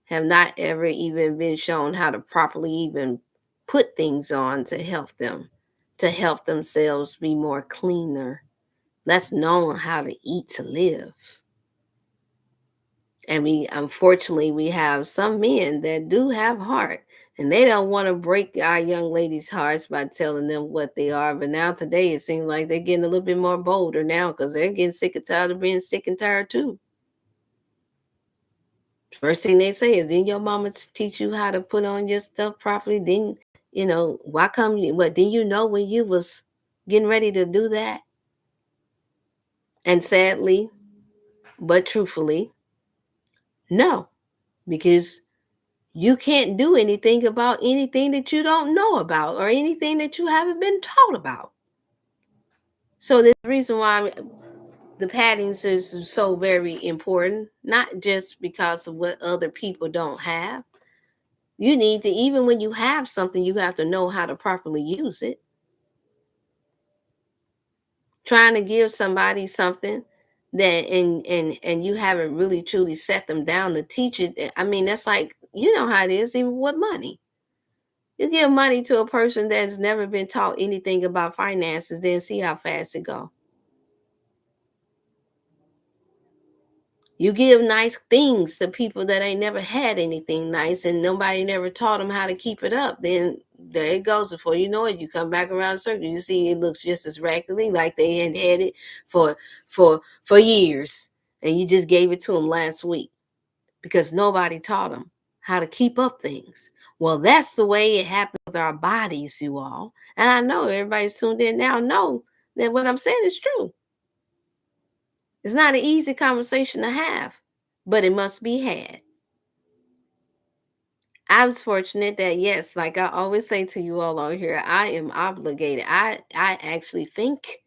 have not ever even been shown how to properly even put things on to help them, to help themselves be more cleaner. Let's know how to eat to live. And unfortunately, we have some men that do have heart and they don't want to break our young ladies' hearts by telling them what they are. But now today, it seems like they're getting a little bit more bolder now because they're getting sick and tired of being sick and tired too. First thing they say is, didn't your mama teach you how to put on your stuff properly? Didn't, why come you, what, didn't you know when you was getting ready to do that? And sadly, but truthfully, no, because you can't do anything about anything that you don't know about or anything that you haven't been taught about. So there's a reason why the paddings is so very important, not just because of what other people don't have. You need to, even when you have something, you have to know how to properly use it. Trying to give somebody something that and you haven't really truly set them down to teach it. I mean, that's like, you know how it is, even with money. You give money to a person that's never been taught anything about finances, then see how fast it go. You give nice things to people that ain't never had anything nice and nobody never taught them how to keep it up. Then there it goes. Before you know it, you come back around the circle. You see it looks just as raggedy like they had it for years. and you just gave it to them last week because nobody taught them how to keep up things. Well, that's the way it happens with our bodies, you all. And I know everybody's tuned in now know that what I'm saying is true. It's not an easy conversation to have, but it must be had. I was fortunate that, yes, like I always say to you all on here, I am obligated. I actually think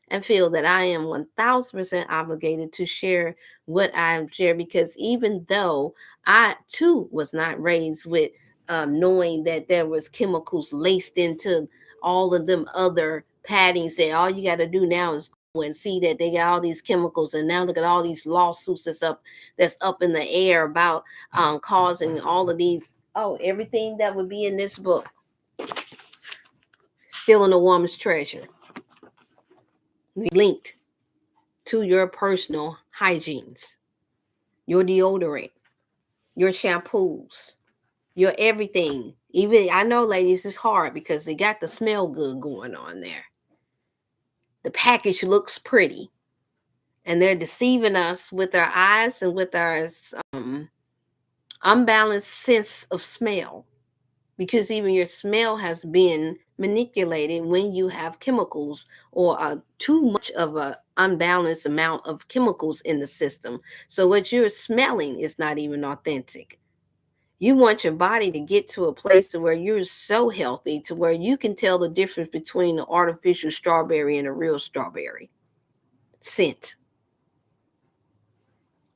and feel that I am 1000% obligated to share what I share, because even though I too was not raised with knowing that there was chemicals laced into all of them other paddings, that all you got to do now is go and see that they got all these chemicals, and now look at all these lawsuits that's up in the air about causing all of these. Oh, everything that would be in this book, Stealing a Woman's Treasure, linked to your personal hygienes, your deodorant, your shampoos, your everything. Even I know, ladies, it's hard because they got the smell good going on there. The package looks pretty, and they're deceiving us with our eyes and with our um, unbalanced sense of smell, because even your smell has been manipulated when you have chemicals or too much of a unbalanced amount of chemicals in the system. So what you're smelling is not even authentic. You want your body to get to a place to where you're so healthy to where you can tell the difference between the artificial strawberry and a real strawberry scent,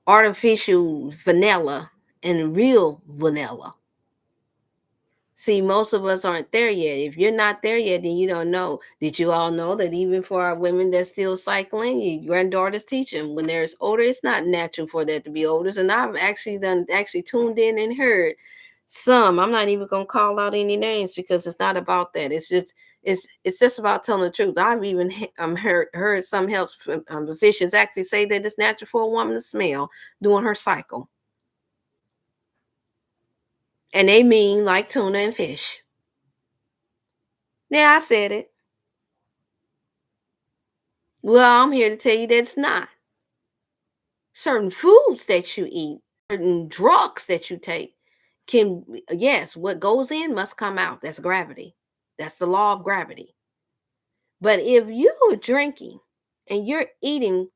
artificial vanilla and real vanilla. See, most of us aren't there yet. If you're not there yet, then you don't know. Did you all know that even for our women that's still cycling, your granddaughters teach them when there's odor, it's not natural for there to be odors. And I've actually tuned in and heard some. I'm not even gonna call out any names because it's not about that. It's just about telling the truth. I've even heard some health physicians actually say that it's natural for a woman to smell during her cycle, and they mean like tuna and fish. Yeah, I said it. Well, I'm here to tell you that it's not. Certain foods that you eat, certain drugs that you take can, yes, what goes in must come out. That's gravity. That's the law of gravity. But if you're drinking and you're eating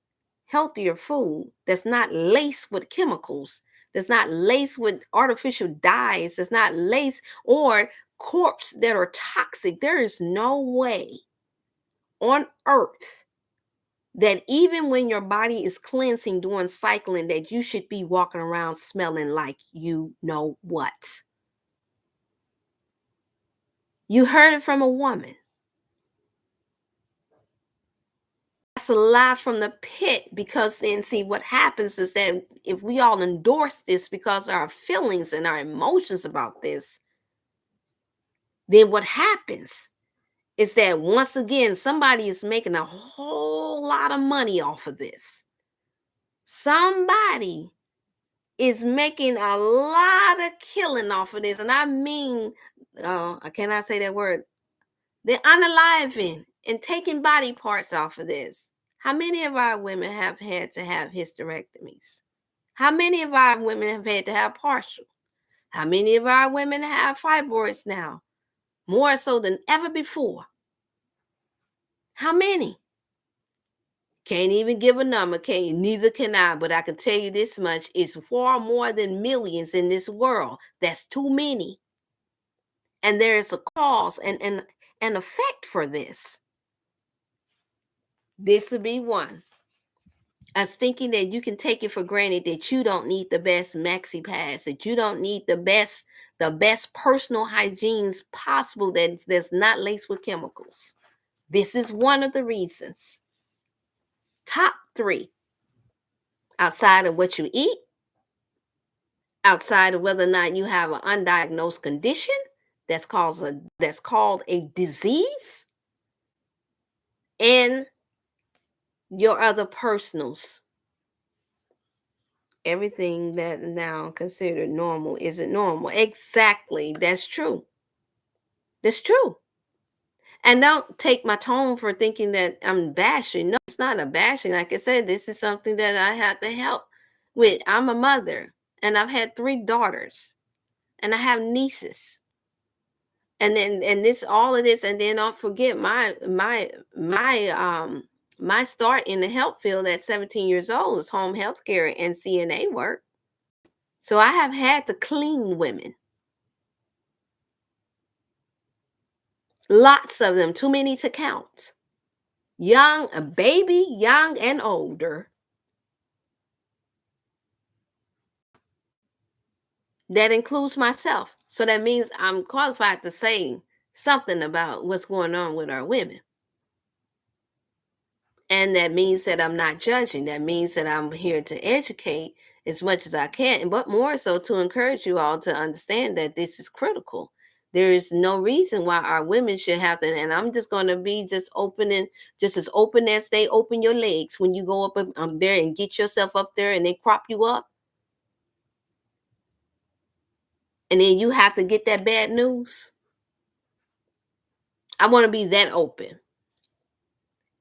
healthier food that's not laced with chemicals, that's not laced with artificial dyes, that's not laced or corpse that are toxic, there is no way on earth that even when your body is cleansing during cycling, that you should be walking around smelling like you know what. You heard it from a woman. That's a lie from the pit, because then see what happens is that if we all endorse this because our feelings and our emotions about this, then what happens is that once again somebody is making a whole lot of money off of this. Somebody is making a lot of killing off of this. And I mean, I cannot say that word. They're unaliving and taking body parts off of this. How many of our women have had to have hysterectomies? How many of our women have had to have partial? How many of our women have fibroids now? More so than ever before. How many? Can't even give a number, can neither can I, but I can tell you this much: it's far more than millions in this world. That's too many. And there is a cause and an effect for this. This would be one. As thinking that you can take it for granted that you don't need the best maxi pads, that you don't need the best personal hygienes possible that's not laced with chemicals. This is one of the reasons. Top three, outside of what you eat, outside of whether or not you have an undiagnosed condition that's called a disease, and your other personals. Everything that now considered normal isn't normal. Exactly. That's true. That's true. And don't take my tone for thinking that I'm bashing. No, It's not a bashing. Like I said, this is something that I had to help with. I'm a mother and I've had 3 daughters and I have nieces. And this all of this, and then don't forget my start in the health field at 17 years old is home health care and CNA work. So I have had to clean women. Lots of them, too many to count. Young, a baby, young and older. That includes myself. So that means I'm qualified to say something about what's going on with our women. And that means that I'm not judging. That means that I'm here to educate as much as I can, but more so to encourage you all to understand that this is critical. There is no reason why our women should have to, and I'm just going to be just opening, just as open as they open your legs when you go up there and get yourself up there and they crop you up. And then you have to get that bad news. I want to be that open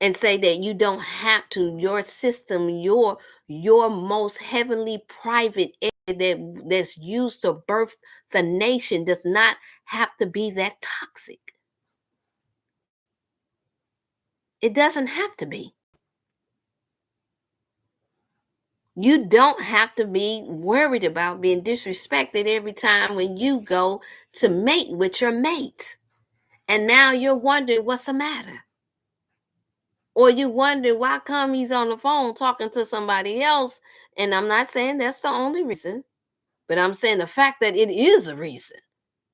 and say that you don't have to. Your system, your most heavenly private area that's used to birth the nation does not have to be that toxic. It doesn't have to be. You don't have to be worried about being disrespected every time when you go to mate with your mate. And now you're wondering what's the matter. Or you wonder why come he's on the phone talking to somebody else. And I'm not saying that's the only reason, but I'm saying the fact that it is a reason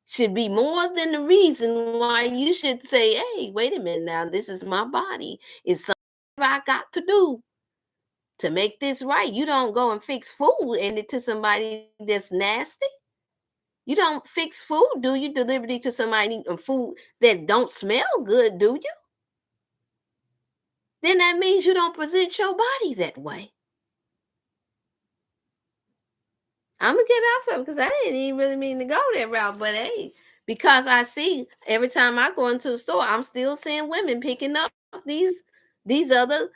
should be more than the reason why you should say, hey, wait a minute now, this is my body. It's something I got to do to make this right. You don't go and fix food and it to somebody that's nasty. You don't fix food, do you? Deliver it to somebody food that don't smell good, do you? Then that means you don't present your body that way. I'm gonna get off of it because I didn't even really mean to go that route. But hey, because I see every time I go into a store, I'm still seeing women picking up these other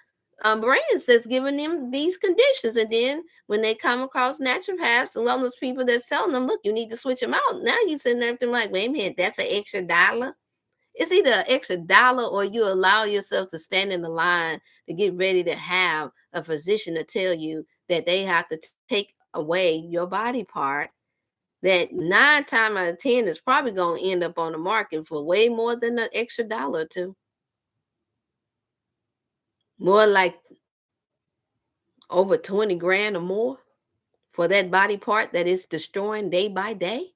brands that's giving them these conditions. And then when they come across naturopaths and wellness people that's telling them, look, you need to switch them out. Now you sitting there thinking like, wait a minute, that's an extra dollar. It's either an extra dollar or you allow yourself to stand in the line to get ready to have a physician to tell you that they have to take away your body part that 9 times out of 10 is probably going to end up on the market for way more than an extra dollar or two. More like over 20 grand or more for that body part that is destroying day by day.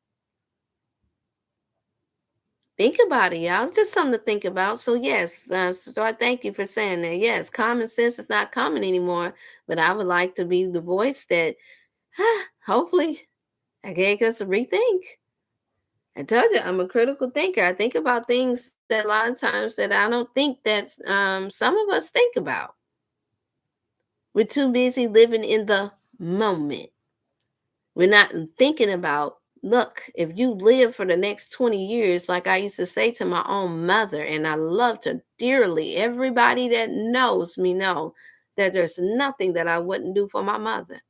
Think about it, y'all. It's just something to think about. So, yes, Star, thank you for saying that. Yes, common sense is not common anymore, but I would like to be the voice that hopefully I gave us a rethink. I told you I'm a critical thinker. I think about things that a lot of times that I don't think that some of us think about. We're too busy living in the moment. We're not thinking about, look, if you live for the next 20 years, like I used to say to my own mother, and I loved her dearly, everybody that knows me know that there's nothing that I wouldn't do for my mother.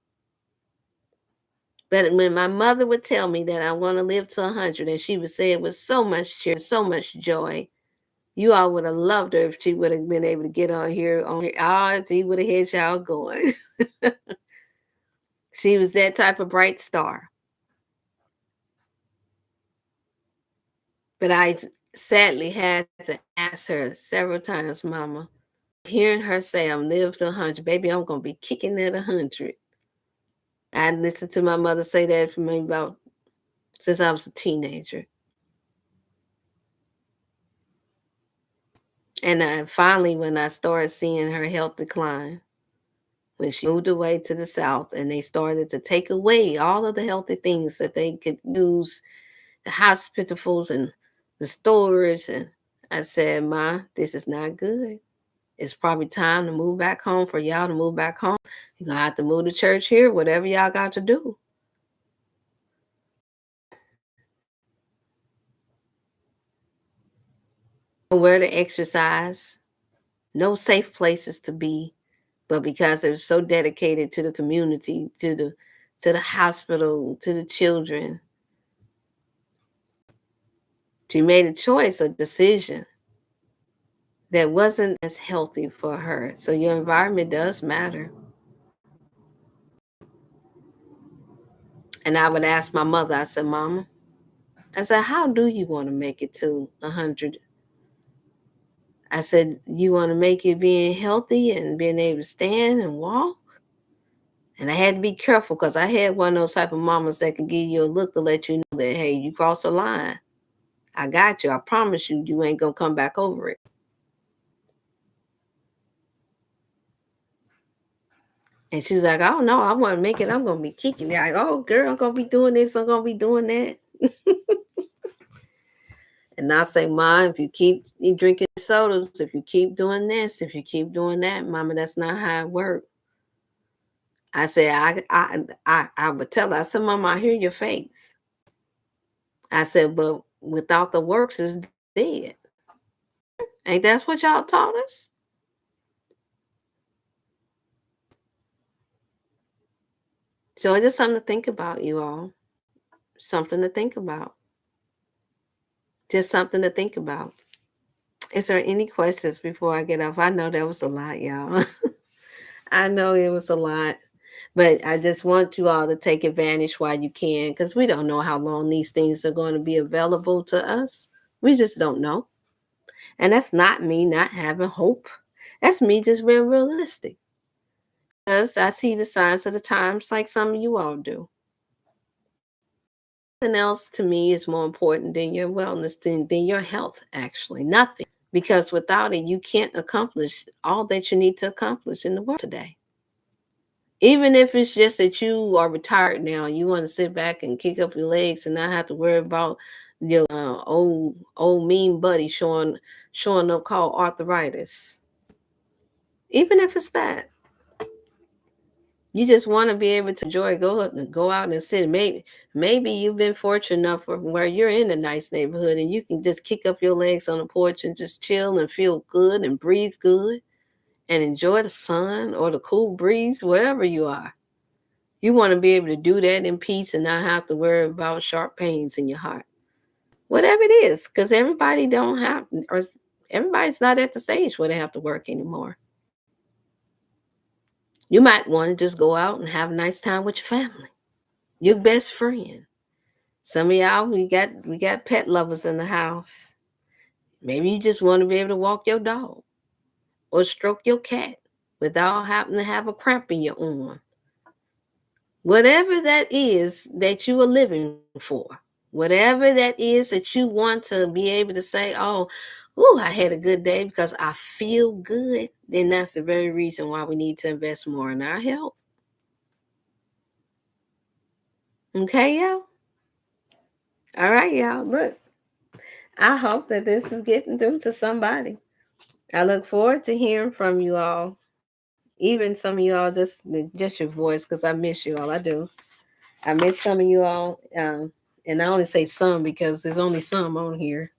But when my mother would tell me that I want to live to 100, and she would say it with so much cheer, so much joy, you all would have loved her if she would have been able to get on here. Oh, she would have had y'all going. She was that type of bright star. But I sadly had to ask her several times, Mama, hearing her say I'm live to 100, baby, I'm going to be kicking at 100. I listened to my mother say that for me about since I was a teenager. And I finally, when I started seeing her health decline, when she moved away to the South and they started to take away all of the healthy things that they could use, the hospitals and the stores. And I said, Ma, this is not good. It's probably time to move back home for y'all to move back home. You're going to have to move to church here, whatever y'all got to do. Where to exercise, no safe places to be, but because they're so dedicated to the community, to the hospital, to the children, she made a choice, a decision that wasn't as healthy for her. So your environment does matter. And I would ask my mother, I said, Mama, I said, how do you want to make it to 100? I said, you want to make it being healthy and being able to stand and walk? And I had to be careful because I had one of those type of mamas that could give you a look to let you know that, hey, you crossed the line. I got you. I promise you, you ain't going to come back over it. And she was like, oh, no, I want to make it. I'm going to be kicking. They're like, oh, girl, I'm going to be doing this. I'm going to be doing that. And I say, Mom, if you keep drinking sodas, if you keep doing this, if you keep doing that, Mama, that's not how it works. I said, I would tell her, I said, Mama, I hear your faith. I said, but without the works is dead. Ain't that's what y'all taught us? So it's just something to think about, you all. Something to think about. Just something to think about. Is there any questions before I get off? I know that was a lot, y'all. I know it was a lot. But I just want you all to take advantage while you can, because we don't know how long these things are going to be available to us. We just don't know. And that's not me not having hope. That's me just being realistic. Because I see the signs of the times like some of you all do. Nothing else to me is more important than your wellness, than your health, actually. Nothing. Because without it, you can't accomplish all that you need to accomplish in the world today. Even if it's just that you are retired now, you want to sit back and kick up your legs and not have to worry about your old mean buddy showing up called arthritis. Even if it's that, you just want to be able to enjoy, go out and sit. Maybe you've been fortunate enough for where you're in a nice neighborhood and you can just kick up your legs on the porch and just chill and feel good and breathe good and enjoy the sun or the cool breeze wherever you are. You want to be able to do that in peace and not have to worry about sharp pains in your heart. Whatever it is, because everybody don't have, or everybody's not at the stage where they have to work anymore. You might want to just go out and have a nice time with your family, your best friend. Some of y'all, we got pet lovers in the house. Maybe you just want to be able to walk your dog or stroke your cat without having to have a cramp in your arm. Whatever that is that you are living for, whatever that is that you want to be able to say, oh, I had a good day because I feel good, then that's the very reason why we need to invest more in our health. Okay, y'all? All right, y'all. Look, I hope that this is getting through to somebody. I look forward to hearing from you all. Even some of you all, just your voice, because I miss you all. I do. I miss some of you all. And I only say some because there's only some on here.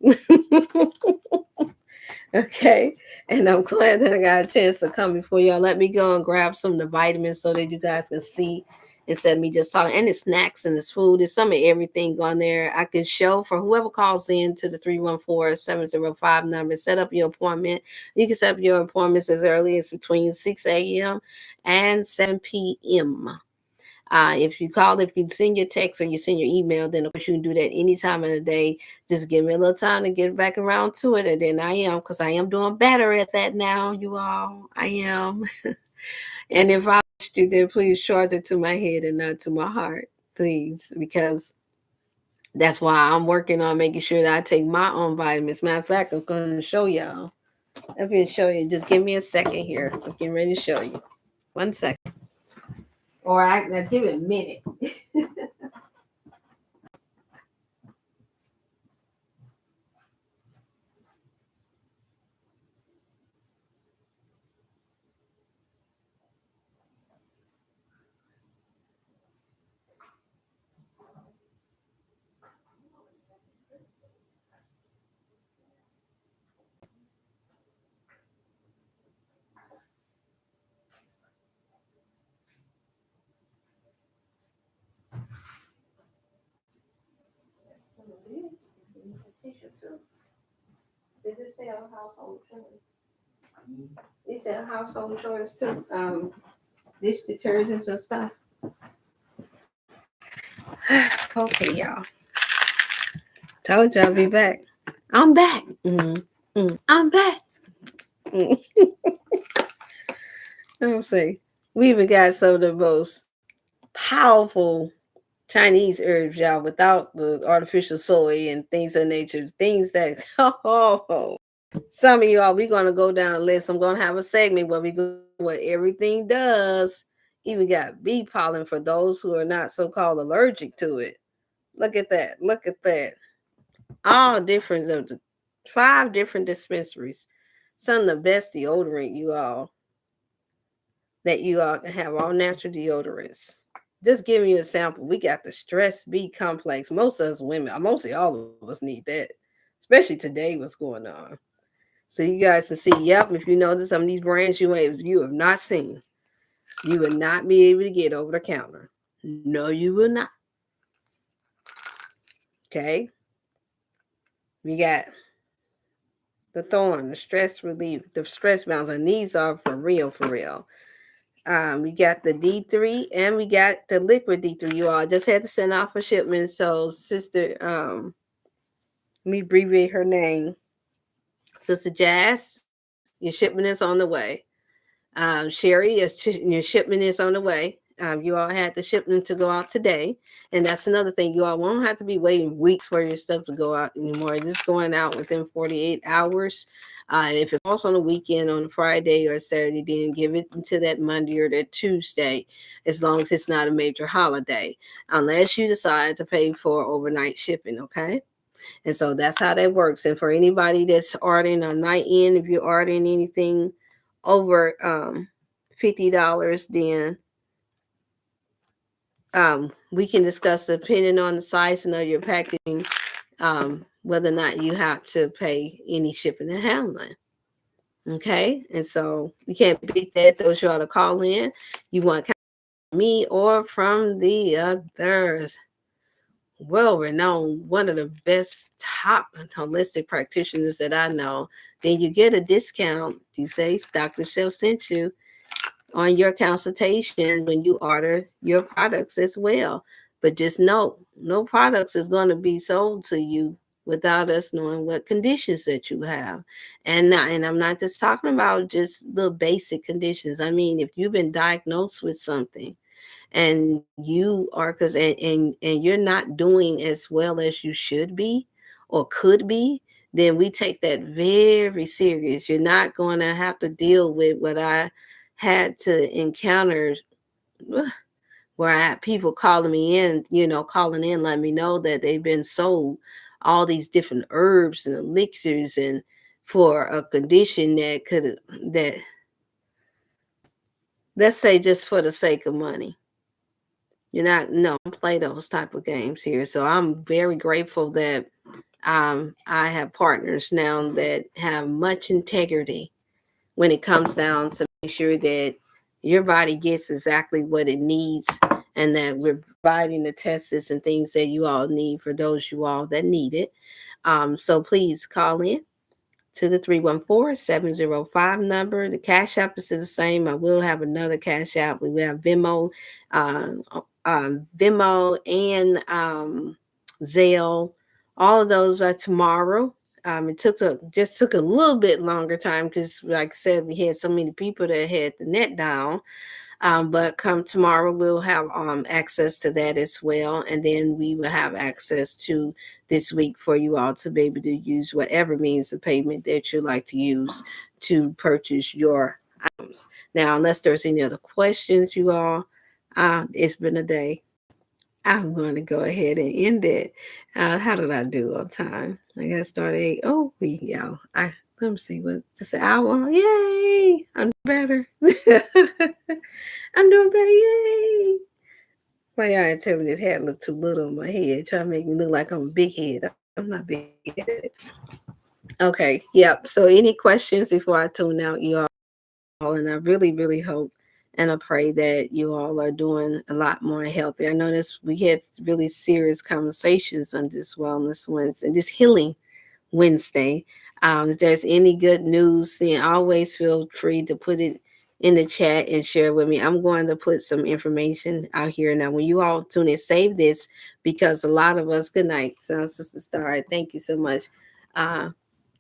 Okay. And I'm glad that I got a chance to come before y'all. Let me go and grab some of the vitamins so that you guys can see instead of me just talking. And it's snacks and it's food. There's some of everything on there. I can show for whoever calls in to the 314-705 number. Set up your appointment. You can set up your appointments as early as between 6 a.m. and 7 p.m. If you send your text or you send your email, then of course you can do that any time of the day. Just give me a little time to get back around to it. And then because I am doing better at that now, you all. I am. And if I missed you, then please charge it to my head and not to my heart, please, because that's why I'm working on making sure that I take my own vitamins. Matter of fact, I'm going to show y'all. I'm going to show you. Just give me a second here. I'm getting ready to show you. 1 second. Or I give it a minute. Did it sell household chores? It sell household chores too. Dish detergents and stuff. Okay, y'all. Told you I'll be back. I'm back. I'm back. Mm. I'm saying we even got some of the most powerful Chinese herbs, y'all, without the artificial soy and things of nature. Things that some of y'all, we're gonna go down a list. I'm gonna have a segment where we go what everything does. Even got bee pollen for those who are not so called allergic to it. Look at that. Look at that. All different of the 5 different dispensaries. Some of the best deodorant you all that you all can have, all natural deodorants. Just giving you a sample. We got the stress B complex. Most of us women, mostly all of us need that, especially today. What's going on? So you guys can see. Yep, if you notice some of these brands you have not seen, you will not be able to get over the counter. No, you will not. Okay, we got the thorn, the stress relief, the stress balance, and these are for real, for real. We got the D3 and we got the liquid D3. You all just had to send off a shipment. So, sister, let me abbreviate her name. Sister Jazz, your shipment is on the way. Sherry, your shipment is on the way. You all had the shipment to go out today. And that's another thing. You all won't have to be waiting weeks for your stuff to go out anymore. It's going out within 48 hours. If it falls on a weekend, on a Friday or a Saturday, then give it until that Monday or that Tuesday, as long as it's not a major holiday, unless you decide to pay for overnight shipping, okay? And so that's how that works. And for anybody that's ordering on my end, if you're ordering anything over $50, then we can discuss, depending on the size and of your packaging, whether or not you have to pay any shipping and handling. Okay, and so you can't beat that. Those you ought to call in. You want me or from the others. Well renowned, one of the best top holistic practitioners that I know, then you get a discount. You say Dr. Chef sent you on your consultation when you order your products as well. But just know, no products is going to be sold to you without us knowing what conditions that you have. And I'm not just talking about just the basic conditions. I mean, if you've been diagnosed with something, and you are and you're not doing as well as you should be or could be, then we take that very serious. You're not going to have to deal with what I had to encounter, where I had people calling me in, calling in, letting me know that they've been sold all these different herbs and elixirs and for a condition that let's say just for the sake of money. You're not, no, don't play those type of games here. So I'm very grateful that I have partners now that have much integrity when it comes down to make sure that your body gets exactly what it needs, and that we're providing the tests and things that you all need for those you all that need it. So please call in to the 314-705 number. The Cash App is the same. I will have another Cash App. We will have Venmo, Venmo and Zelle. All of those are tomorrow. It took a little bit longer time because, like I said, we had so many people that had the net down. But come tomorrow, we'll have access to that as well. And then we will have access to this week for you all to be able to use whatever means of payment that you like to use to purchase your items. Now, unless there's any other questions, you all, it's been a day. I'm going to go ahead and end it. How did I do on time? I got started. Oh, y'all. Let me see what just an hour. Yay! I'm better. I'm doing better. Yay! Why y'all tell me this hat look too little on my head? Trying to make me look like I'm a big head. I'm not big headed. Okay. Yep. So any questions before I tune out, you all? And I really, really hope and I pray that you all are doing a lot more healthy. I know we had really serious conversations on this wellness Wednesday and this healing Wednesday. If there's any good news, then always feel free to put it in the chat and share with me. I'm going to put some information out here now. When you all tune in, save this because a lot of us. Good night, Sister Star. Thank you so much. Uh,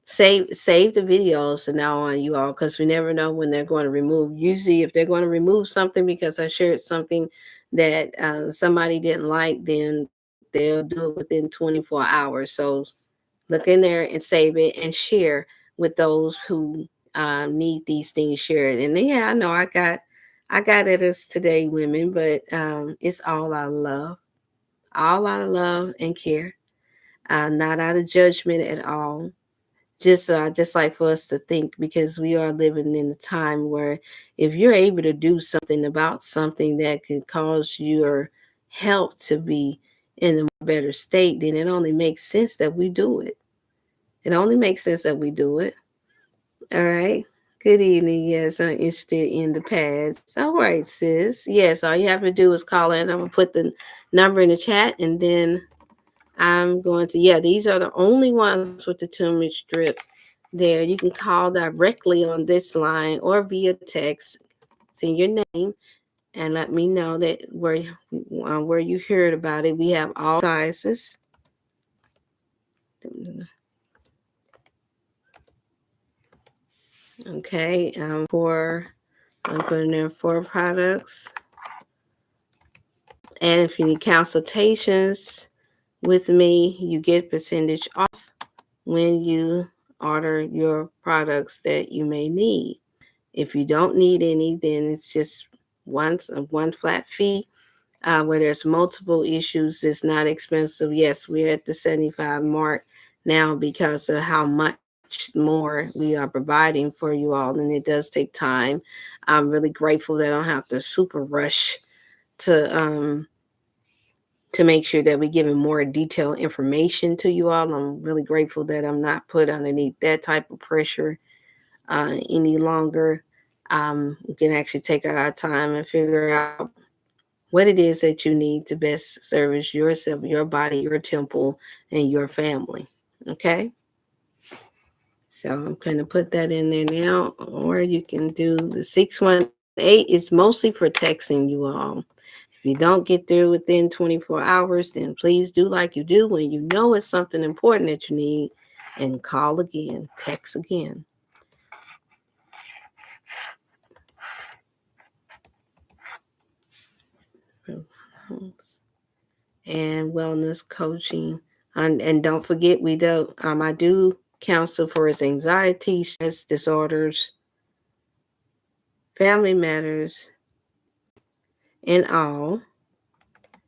save the videos from now on, you all, because we never know when they're going to remove. Usually, if they're going to remove something because I shared something that somebody didn't like, then they'll do it within 24 hours. So look in there and save it and share with those who need these things shared. And yeah, I know I got it as today, women, but it's all out of love and care, not out of judgment at all. Just like for us to think, because we are living in a time where if you're able to do something about something that could cause your health to be in a better state, then it only makes sense that we do it. It only makes sense that we do it. All right. Good evening. Yes, I'm interested in the pads. All right, sis. Yes, all you have to do is call in. I'm gonna put the number in the chat, and then I'm going to. Yeah, these are the only ones with the turmeric strip. There, you can call directly on this line or via text. Send your name and let me know that where you heard about it. We have all sizes. Okay, I'm putting in 4 products. And if you need consultations with me, you get percentage off when you order your products that you may need. If you don't need any, then it's just one flat fee. Where there's multiple issues, it's not expensive. Yes, we're at the 75 mark now because of how much more we are providing for you all, and it does take time. I'm really grateful that I don't have to super rush to um, to make sure that we're giving more detailed information to you all. I'm really grateful that I'm not put underneath that type of pressure any longer. We can actually take our time and figure out what it is that you need to best service yourself, your body, your temple, and your family. Okay? So I'm going to put that in there now. Or you can do the 618 is mostly for texting you all. If you don't get through within 24 hours, then please do like you do when you know it's something important that you need, and call again, text again. And wellness coaching. And don't forget, we do I do counsel for his anxiety, stress disorders, family matters, and all.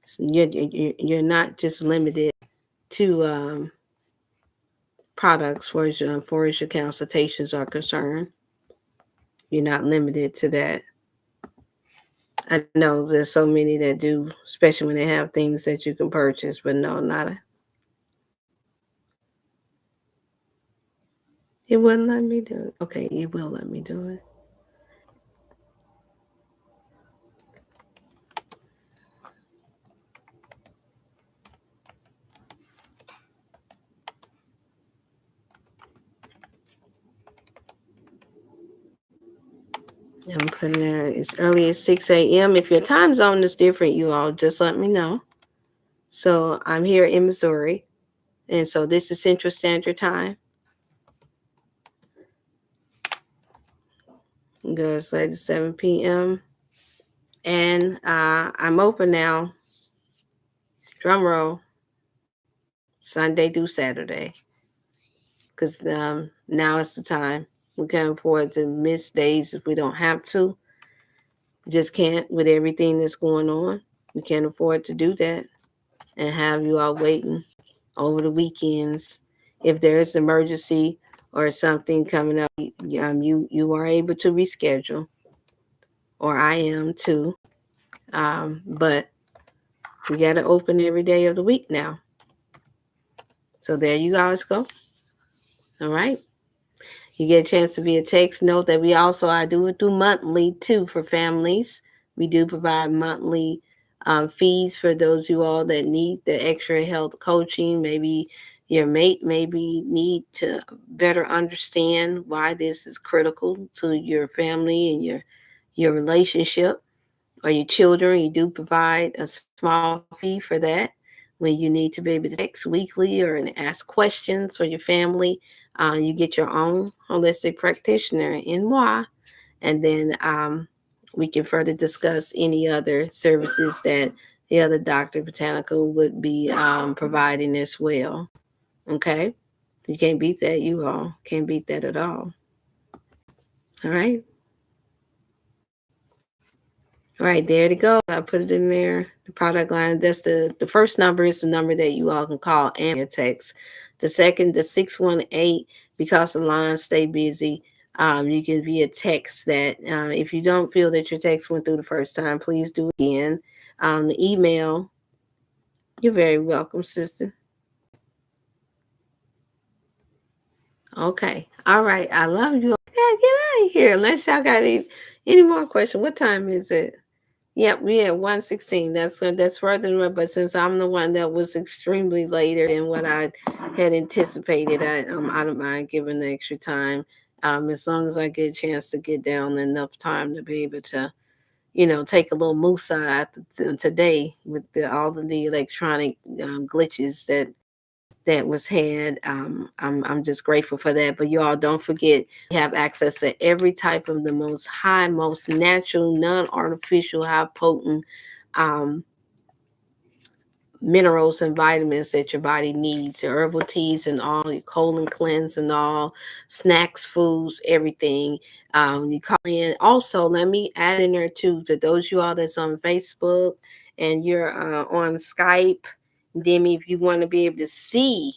So you're not just limited to products for as your consultations are concerned. You're not limited to that. I know there's so many that do, especially when they have things that you can purchase, but no, not a. It wouldn't let me do it. Okay, it will let me do it. I'm putting there as early as 6 a.m. If your time zone is different, you all just let me know. So I'm here in Missouri, and so this is Central Standard Time. It goes like 7 p.m. And I'm open now, drum roll, Sunday through Saturday. Because now it's the time. We can't afford to miss days if we don't have to. Just can't with everything that's going on. We can't afford to do that and have you all waiting over the weekends. If there is an emergency or something coming up, you are able to reschedule, or I am too. But we got to open every day of the week now. So there you guys go. All right. You get a chance to be a text. Note that I do it through monthly too for families. We do provide monthly fees for those you all that need the extra health coaching. Maybe Your mate maybe need to better understand why this is critical to your family and your relationship or your children. You do provide a small fee for that when you need to be able to text weekly or and ask questions for your family. You get your own holistic practitioner in moi, and then we can further discuss any other services that the other Dr. Botanical would be providing as well. Okay, you can't beat that. You all can't beat that at all. All right. All right, there to go. I put it in there. The product line. That's the first number is the number that you all can call and text. The second, the 618, because the lines stay busy. You can via text that. If you don't feel that your text went through the first time, please do it again. The email. You're very welcome, sister. Okay. All right. I love you. Yeah, get out of here. Unless y'all got any more questions. What time is it? Yep, we at 116. That's further than but since I'm the one that was extremely later than what I had anticipated, I don't mind giving the extra time. As long as I get a chance to get down enough time to be able to, take a little musa today with all of the electronic glitches that was had. I'm just grateful for that. But you all don't forget, you have access to every type of the most high, most natural, non-artificial, high potent um, minerals and vitamins that your body needs. Your herbal teas and all, your colon cleanse and all, snacks, foods, everything. You call in. Also, let me add in there too to those you all that's on Facebook and you're on Skype. Demi, if you want to be able to see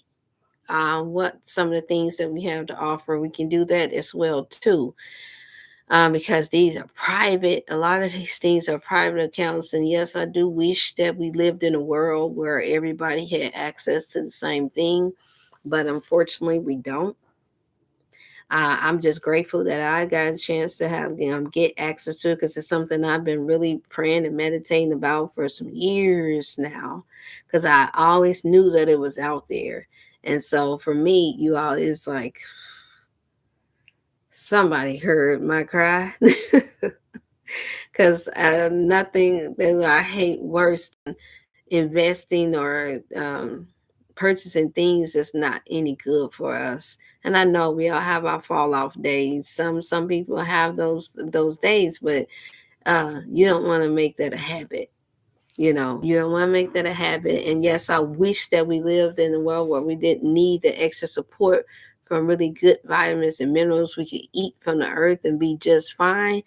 what some of the things that we have to offer. We can do that as well too, because these are private. A lot of these things are private accounts, and yes, I do wish that we lived in a world where everybody had access to the same thing, but unfortunately, we don't. I'm just grateful that I got a chance to have get access to it because it's something I've been really praying and meditating about for some years now. Because I always knew that it was out there, and so for me, you all is like somebody heard my cry. Because nothing that I hate worse than investing or purchasing things that's not any good for us. And I know we all have our fall off days. Some people have those days, but you don't want to make that a habit. You don't want to make that a habit. And yes, I wish that we lived in a world where we didn't need the extra support from really good vitamins and minerals we could eat from the earth and be just fine.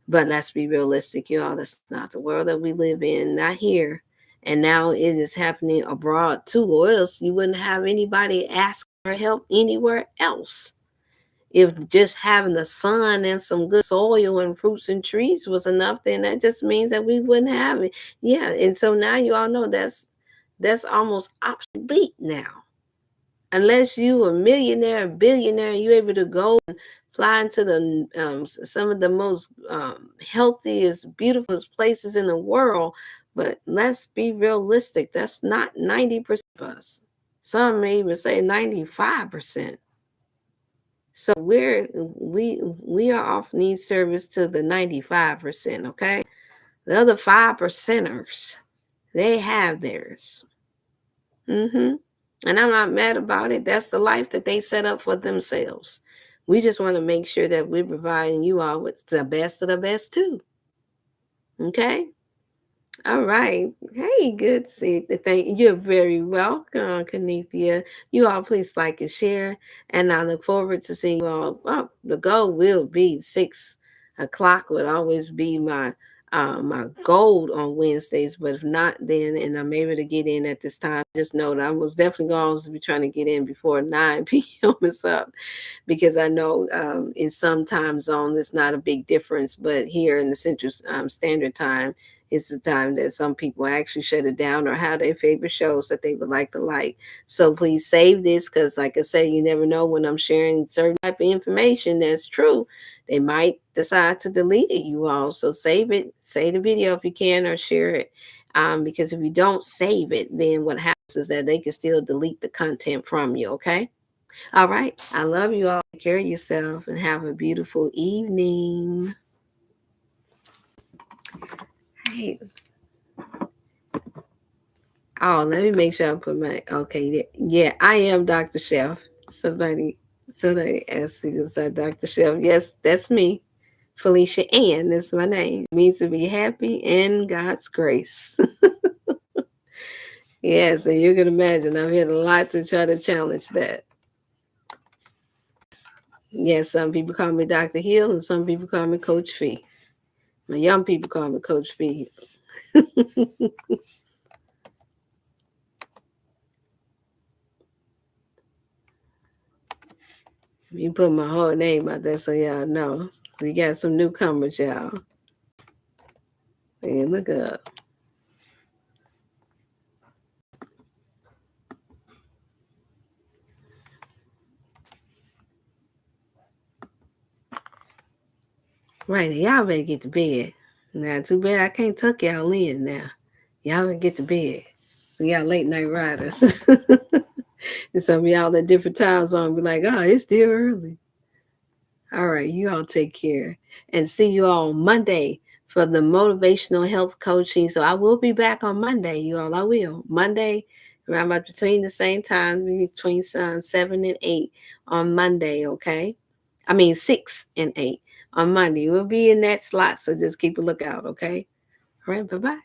But let's be realistic, y'all. That's not the world that we live in, not here. And now it is happening abroad too, or else you wouldn't have anybody ask for help anywhere else. If just having the sun and some good soil and fruits and trees was enough, then that just means that we wouldn't have it. Yeah, and so now you all know that's almost obsolete now. Unless you a millionaire, a billionaire, you able to go and fly into the some of the most healthiest, beautiful places in the world. But let's be realistic. That's not 90% of us. Some may even say 95%. So we are offering these service to the 95%. Okay, the other 5%ers, they have theirs. Mm-hmm. And I'm not mad about it. That's the life that they set up for themselves. We just want to make sure that we're providing you all with the best of the best too. Okay? All right. Hey, good to see you. Thank you. You're very welcome, Kanithia. You all please like and share. And I look forward to seeing you all. Well, the goal will be 6 o'clock would always be my goal on Wednesdays. But if not, then and I'm able to get in at this time, just know that I was definitely going to be trying to get in before 9 p.m. is up because I know in some time zones it's not a big difference, but here in the Central Standard Time, it's the time that some people actually shut it down or have their favorite shows that they would like to like. So please save this because, like I said, you never know when I'm sharing certain type of information that's true. They might decide to delete it, you all. So save it, save the video if you can, or share it. Because if you don't save it, then what happens? is that they can still delete the content from you, okay? All right. I love you all. Take care of yourself and have a beautiful evening. Hey, oh, let me make sure I put my okay. Yeah, I am Dr. Chef. Somebody asked me, "Is that Dr. Chef?" Yes, that's me. Felicia Ann is my name. It means to be happy in God's grace. Yes, and you can imagine I've had a lot to try to challenge that. Yes, some people call me Dr. Hill and some people call me Coach Fee. My young people call me Coach Fee. You put my whole name out there so y'all know. So you got some newcomers, y'all. And look up. Right, y'all better get to bed. Now, too bad I can't tuck y'all in now. Y'all better get to bed. So y'all late night riders. And some of y'all at different time zones be like, oh, it's still early. All right, you all take care. And see you all Monday for the motivational health coaching. So I will be back on Monday, you all. I will. Monday, around about between the same time, between 7 and 8 on Monday, okay? I mean 6 and 8 on Monday. We'll be in that slot, so just keep a lookout, okay? All right, bye-bye.